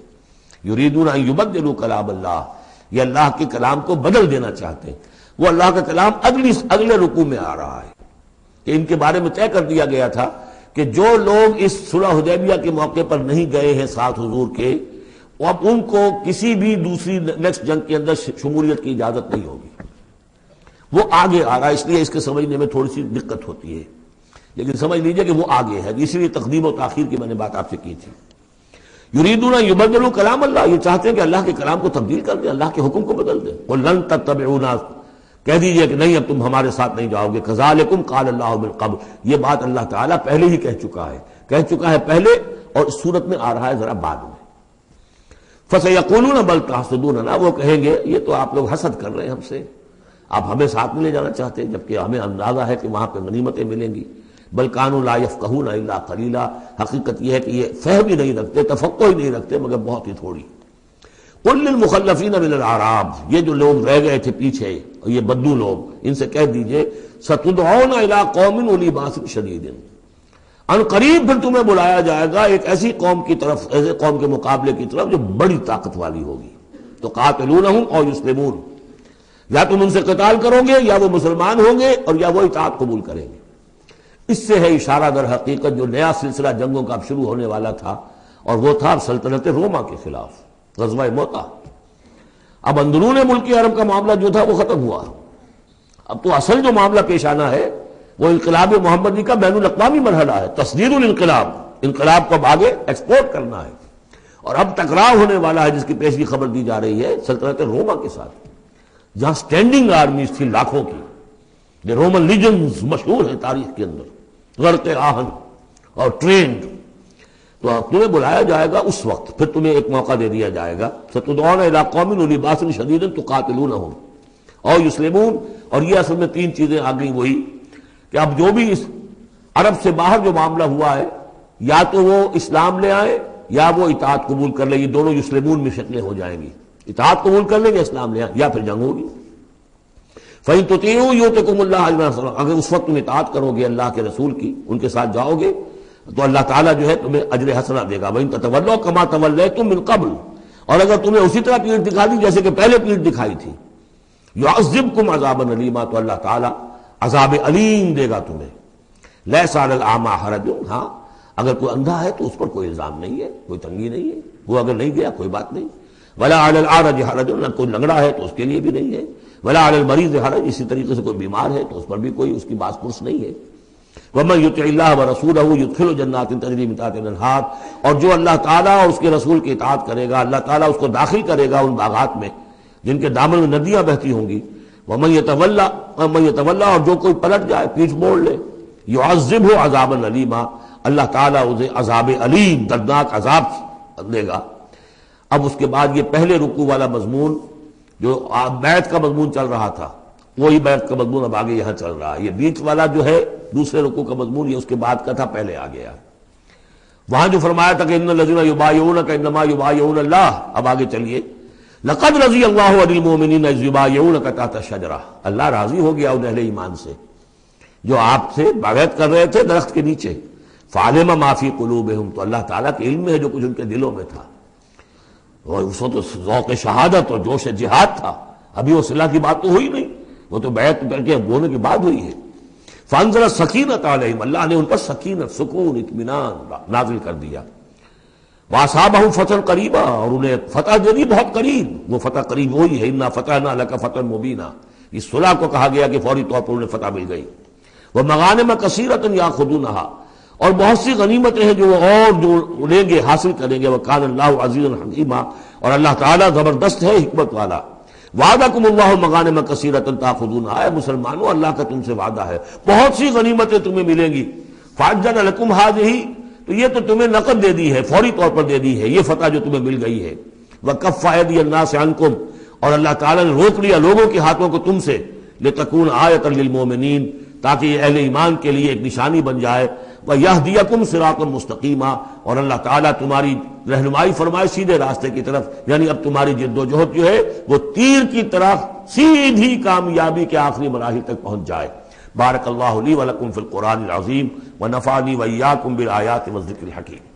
Speaker 1: یریدون ان یبدلوا کلام اللہ، یہ اللہ کے کلام کو بدل دینا چاہتے ہیں۔ وہ اللہ کا کلام اگلے رکوع میں آ رہا ہے کہ ان کے بارے میں طے کر دیا گیا تھا کہ جو لوگ اس صلح حدیبیہ کے موقع پر نہیں گئے ہیں ساتھ حضور کے، اب ان کو کسی بھی دوسری نیکسٹ جنگ کے اندر شمولیت کی اجازت نہیں ہوگی۔ وہ آگے آ رہا ہے، اس لیے اس کے سمجھنے میں تھوڑی سی دقت ہوتی ہے، لیکن سمجھ لیجئے کہ وہ آگے ہے، اس لیے تقدیم و تاخیر کی میں نے بات آپ سے کی تھی۔ یریدون ان یبدلوا کلام اللہ، یہ چاہتے ہیں کہ اللہ کے کلام کو تبدیل کر دیں، اللہ کے حکم کو بدل دیں۔ قل لن تتبعونا، کہہ دیجئے کہ نہیں اب تم ہمارے ساتھ نہیں جاؤ گے۔ کذالکم قال اللہ من قبل، یہ بات اللہ تعالیٰ پہلے ہی کہہ چکا ہے پہلے، اور اس صورت میں آ رہا ہے ذرا بعد میں۔ فسیقولون بل تحسدوننا، وہ کہیں گے یہ تو آپ لوگ حسد کر رہے ہیں ہم سے، آپ ہمیں ساتھ نہیں لے جانا چاہتے، جبکہ ہمیں اندازہ ہے کہ وہاں پہ غنیمتیں ملیں گی۔ بل کانوا لا یفقہون الا قلیلا، حقیقت یہ ہے کہ یہ فہم ہی نہیں رکھتے، تفقہ ہی نہیں رکھتے مگر بہت ہی تھوڑی۔ قل للمخلفین من الاعراب، یہ جو لوگ رہ گئے تھے پیچھے، یہ بدو لوگ، ان سے کہہ دیجئے ستدعون الی قوم اولی باس شدید، ان قریب پھر تمہیں بلایا جائے گا ایک ایسی قوم کی طرف، ایسے قوم کے مقابلے کی طرف جو بڑی طاقت والی ہوگی۔ تو قاتلونہم او یسلمون، یا تم ان سے قتال کرو گے یا وہ مسلمان ہوں گے اور یا وہ اطاعت قبول کریں گے۔ اس سے ہے اشارہ در حقیقت جو نیا سلسلہ جنگوں کا اب شروع ہونے والا تھا، اور وہ تھا سلطنت روما کے خلاف غزوہ موطا۔ اب اندرون ملک عرب کا معاملہ جو تھا وہ ختم ہوا، اب تو اصل جو معاملہ پیش آنا ہے وہ انقلاب محمدی کا بین الاقوامی مرحلہ ہے، تصدیر الانقلاب، انقلاب کو اب آگے ایکسپورٹ کرنا ہے۔ اور اب ٹکراؤ ہونے والا ہے جس کی پیشگی خبر دی جا رہی ہے سلطنت روما کے ساتھ، جہاں سٹینڈنگ آرمیز تھی لاکھوں کی، یہ رومن لیجنز مشہور ہیں تاریخ کے اندر، غرق آہن اور ٹرینڈ۔ تو تمہیں بلایا جائے گا اس وقت، پھر تمہیں ایک موقع دے دیا جائے گا، ستدعون الی قوم اولی باس شدید تقاتلونہم او یسلمون۔ اور یہ اصل میں تین چیزیں آ گئیں وہی کہ اب جو بھی اس عرب سے باہر جو معاملہ ہوا ہے، یا تو وہ اسلام لے آئیں یا وہ اطاعت قبول کر لیں، یہ دونوں یسلمون میں شکلیں ہو جائیں گی، اطاعت قبول کر لیں گے اسلام لے آئیں یا پھر جنگ ہوگی۔ فَإِن تُطِيعُوا يُؤْتِكُمُ اللَّهُ أَجْرًا حَسَنًا، اگر اس وقت تم اطاعت کرو گے اللہ کے رسول کی، ان کے ساتھ جاؤ گے تو اللہ تعالیٰ جو ہے تمہیں اجر حسنہ دے گا۔ وَإِن تَتَوَلَّوْا كَمَا تَوَلَّيْتُم مِّن قَبْلُ، اور اگر تمہیں اسی طرح پیٹھ دکھا دی جیسے کہ پہلے پیٹھ دکھائی تھی، يُعَذِّبْكُمْ عَذَابًا أَلِيمًا، تو اللہ تعالیٰ عذاب علیم دے گا تمہیں۔ لَيْسَ عَلَى الْأَعْمَىٰ حَرَجٌ، ہاں اگر کوئی اندھا ہے تو اس پر کوئی الزام نہیں ہے، کوئی تنگی نہیں ہے، وہ اگر نہیں گیا کوئی بات نہیں۔ وَلَا عَلَى الْأَعْرَجِ حَرَجٌ، نہ کوئی لنگڑا ہے تو اس کے لیے بھی نہیں ہے۔ وَلَا عَلَى الْمَرِيضِ حَرَجٌ، اسی طریقے سے کوئی بیمار ہے تو اس پر بھی کوئی اس کی باس پرس نہیں ہے۔ وَمَن يُطِعِ اللَّهَ وَرَسُولَهُ يُدْخِلْهُ جَنَّاتٍ تَجْرِي مِن تَحْتِهَا الْأَنْهَارُ، اور جو اللہ تعالیٰ اور اس کے رسول کی اطاعت کرے گا اللہ تعالیٰ اس کو داخل کرے گا ان باغات میں جن کے دامن میں ندیاں بہتی ہوں گی۔ وَمَن يَتَوَلَّى، اور جو کوئی پلٹ جائے پیٹھ موڑ لے، يُعَذِّبْهُ عَذَابًا أَلِيمًا، اللہ تعالیٰ اسے عذاب علیم دردناک عذاب دے گا۔ اب اس کے بعد یہ پہلے رکوع والا مضمون جو بیعت کا مضمون چل رہا تھا، وہی بیعت کا مضمون اب آگے یہاں چل رہا ہے۔ یہ بیچ والا جو ہے دوسرے رکوع کا مضمون یہ اس کے بعد کا تھا، پہلے آ گیا۔ وہاں جو فرمایا تھا کہ ان الذین یبایعونک انما یبایعون اللہ، اب آگے چلیے، لقد رضی اللہ عن المؤمنین اذ یبایعونک تحت الشجرہ، اللہ راضی ہو گیا ان اہل ایمان سے جو آپ سے بیعت کر رہے تھے درخت کے نیچے۔ فعلم ما فی قلوبہم، تو اللہ تعالیٰ کے علم میں ہے جو کچھ ان کے دلوں میں تھا، اور اس وقت ذوق شہادت اور جوش جہاد تھا، ابھی وہ صلح کی بات تو ہوئی نہیں، وہ تو بیعت کر کے ہونے کی بات ہوئی ہے۔ فانزل السکینۃ علیہم، اللہ نے ان پر سکینت، سکون، اطمینان نازل کر دیا۔ واصابہم فتحا قریبا، اور انہیں فتح دے دی بہت قریب، وہ فتح قریب وہی ہے، انا فتحنا لک فتحا مبینا، اس صلح کو کہا گیا کہ فوری طور پر انہیں فتح مل گئی۔ ومغانم کثیرۃ یاخذونہا، اور بہت سی غنیمتیں ہیں جو وہ اور جو لیں گے حاصل کریں گے۔ وکان اللہ عزیزا حکیما، اور اللہ تعالیٰ زبردست ہے حکمت والا۔ وعدکم اللہ مغانم کثیرۃ تاخذونہا، اے مسلمانوں اللہ کا تم سے وعدہ ہے بہت سی غنیمتیں تمہیں ملیں گی۔ فعجل لکم ہذہ، تو یہ تو تمہیں نقد دے دی ہے، فوری طور پر دے دی ہے یہ فتح جو تمہیں مل گئی ہے۔ وکف ایدی الناس عنکم، اور اللہ تعالیٰ نے روک لیا لوگوں کے ہاتھوں کو تم سے، لتکون آیۃ للمؤمنین، تاکہ یہ اہل ایمان کے لیے ایک نشانی بن جائے۔ وَيَهْدِيَكُمْ صِرَاطًا مُسْتَقِيمًا، اور اللہ تعالیٰ تمہاری رہنمائی فرمائے سیدھے راستے کی طرف، یعنی اب تمہاری جد و جہد جو ہے وہ تیر کی طرح سیدھی کامیابی کے آخری مراحل تک پہنچ جائے۔ بارک اللہ لی ولکم فی القرآن العظیم ونفعنی وإیاکم بالآیات والذکر الحکیم۔